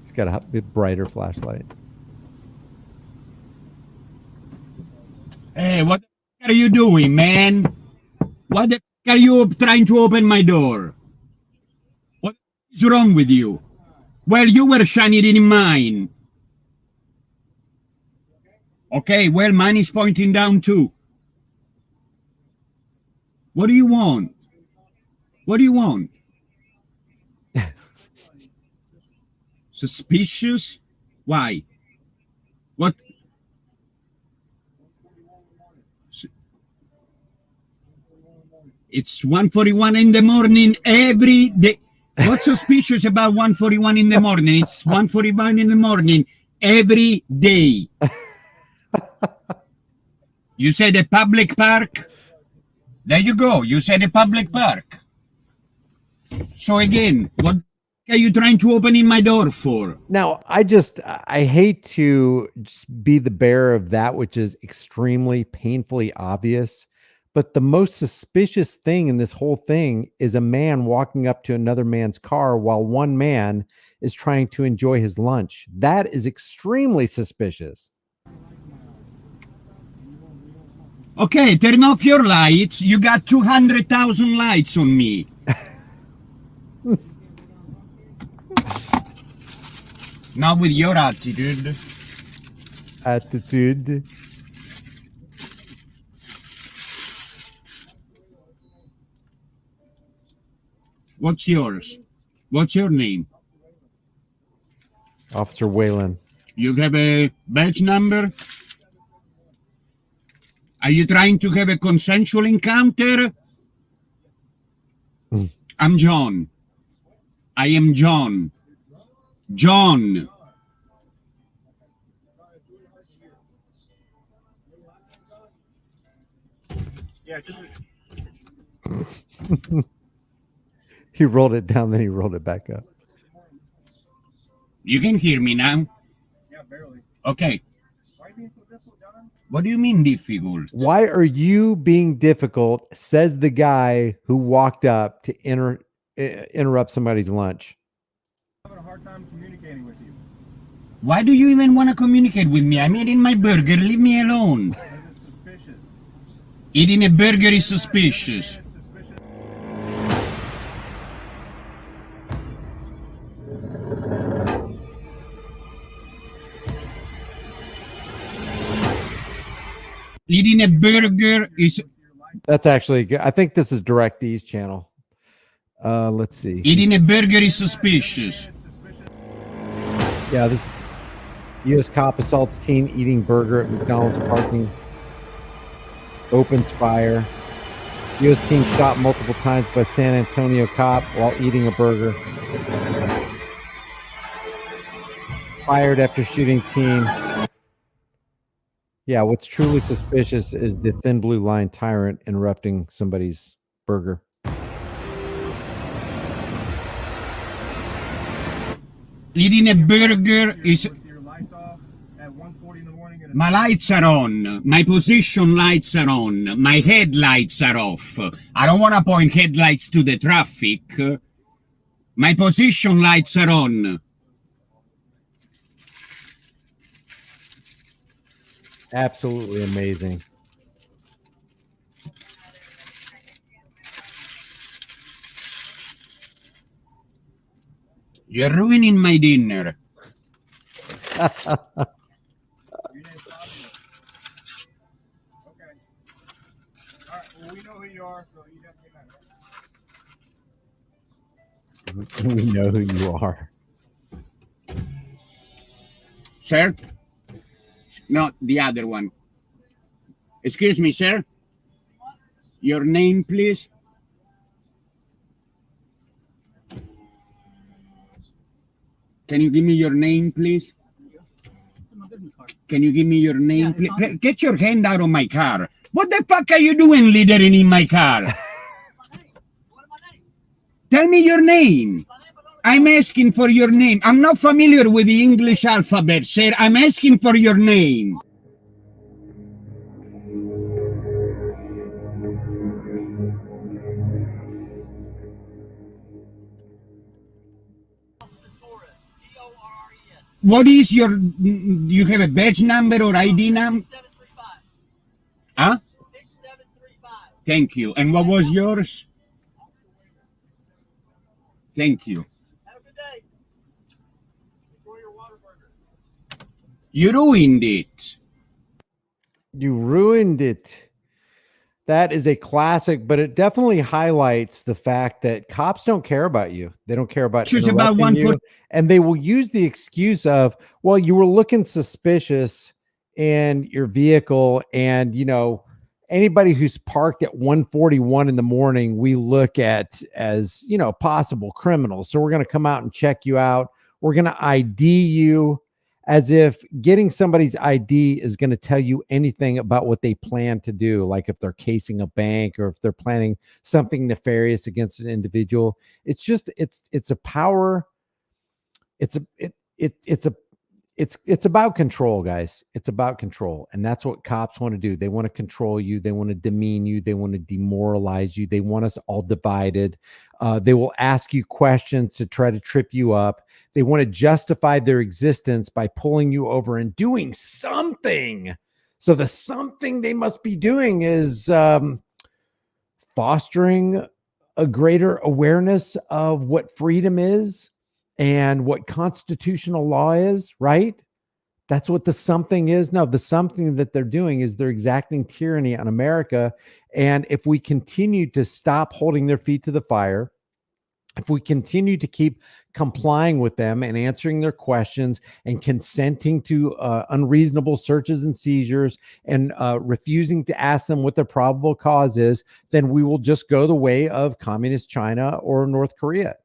It's got a bit brighter flashlight. Hey, what are you doing, man? What the f are you trying to open my door? What is wrong with you? Well, you were shining in mine. Okay, well, mine is pointing down too. What do you want? What do you want? Suspicious? Why? What? It's 1:41 in the morning every day. What's suspicious about 1:41 in the morning? It's 1:41 in the morning every day. You said a public park? There you go. You said a public park. So again, what are you trying to open in my door for? Now, I hate to just be the bearer of that which is extremely painfully obvious, but the most suspicious thing in this whole thing is a man walking up to another man's car while one man is trying to enjoy his lunch. That is extremely suspicious. Okay, turn off your lights. You got 200,000 lights on me. Not with your attitude. Attitude. What's yours? What's your name? Officer Whalen. You have a badge number? Are you trying to have a consensual encounter? I'm John. I am John. John. Yeah, just He rolled it down, then he rolled it back up. You can hear me now? yeah, barely. Okay. Why are you being so difficult, John? What do you mean difficult? Why are you being difficult? Says the guy who walked up to interrupt somebody's lunch. I'm having a hard time communicating with you. Why do you even want to communicate with me? I'm eating my burger. Leave me alone. It's suspicious. Eating a burger is suspicious. Eating a burger is... That's actually good. I think this is DirecTV's channel. Let's see. Eating a burger is suspicious. Yeah, this U.S. cop assaults teen eating burger at McDonald's parking. Opens fire. U.S. teen shot multiple times by San Antonio cop while eating a burger. Fired after shooting teen. Yeah, what's truly suspicious is the thin blue line tyrant interrupting somebody's burger. Eating a burger is... My lights are on. My position lights are on. My headlights are off. I don't want to point headlights to the traffic. My position lights are on. Absolutely amazing. You're ruining my dinner. We know who you are. Sir? Not the other one. Excuse me, sir. Your name, please? Can you give me your name, please? Can you give me your name, please? Get your hand out of my car. What the fuck are you doing littering in my car? Tell me your name. I'm asking for your name. I'm not familiar with the English alphabet, sir. I'm asking for your name. What is your, you have a badge number or ID number? Huh? Thank you. And what was yours? Thank you. You ruined it. You ruined it. That is a classic, but it definitely highlights the fact that cops don't care about you. They don't care about Just about interrupting one you, foot. and they will use the excuse of, well, you were looking suspicious in your vehicle, and you know, anybody who's parked at 1:41 in the morning, we look at as, you know, possible criminals. So we're going to come out and check you out. We're going to ID you, as if getting somebody's ID is going to tell you anything about what they plan to do, like if they're casing a bank or if they're planning something nefarious against an individual. It's just it's a power. It's about control, guys. It's about control, and that's what cops want to do. They want to control you. They want to demean you. They want to demoralize you. They want us all divided. They will ask you questions to try to trip you up. They want to justify their existence by pulling you over and doing something. So the something they must be doing is fostering a greater awareness of what freedom is and what constitutional law is, right? That's what the something is. No, the something that they're doing is they're exacting tyranny on America. And if we continue to stop holding their feet to the fire, if we continue to keep complying with them and answering their questions and consenting to unreasonable searches and seizures and refusing to ask them what their probable cause is, then we will just go the way of communist China or North Korea.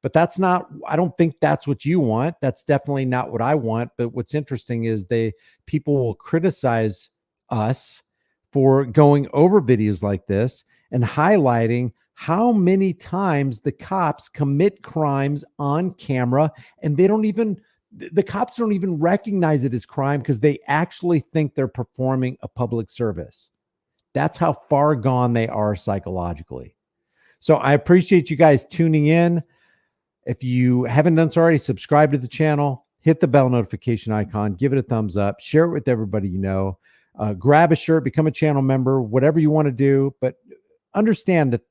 But that's not, I don't think that's what you want. That's definitely not what I want. But what's interesting is people will criticize us for going over videos like this and highlighting how many times the cops commit crimes on camera, and the cops don't even recognize it as crime because they actually think they're performing a public service. That's how far gone they are psychologically. So I appreciate you guys tuning in. If you haven't done so already, subscribe to the channel, hit the bell notification icon, give it a thumbs up, share it with everybody you know, grab a shirt, become a channel member, whatever you want to do. But understand that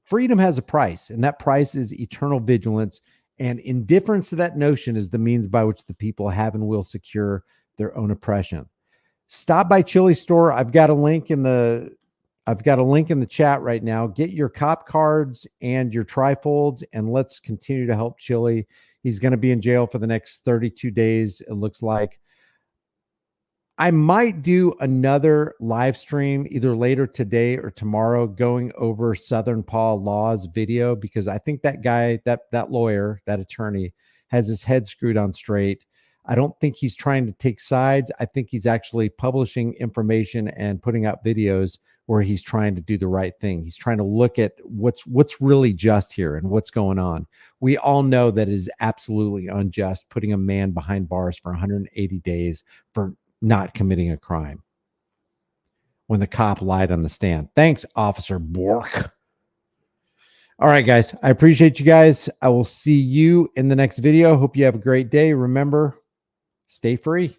freedom has a price, and that price is eternal vigilance, and indifference to that notion is the means by which the people have and will secure their own oppression. Stop by Chille store. I've got a link in the chat right now. Get your cop cards and your trifolds, and let's continue to help Chille. He's going to be in jail for the next 32 days, it looks like. I might do another live stream either later today or tomorrow going over Southern Paul Law's video, because I think that guy, that lawyer, that attorney has his head screwed on straight. I don't think he's trying to take sides. I think he's actually publishing information and putting out videos where he's trying to do the right thing. He's trying to look at what's really just here and what's going on. We all know that it is absolutely unjust putting a man behind bars for 180 days for not committing a crime when the cop lied on the stand. Thanks, Officer Bork. All right, guys. I appreciate you guys. I will see you in the next video. Hope you have a great day. Remember, stay free.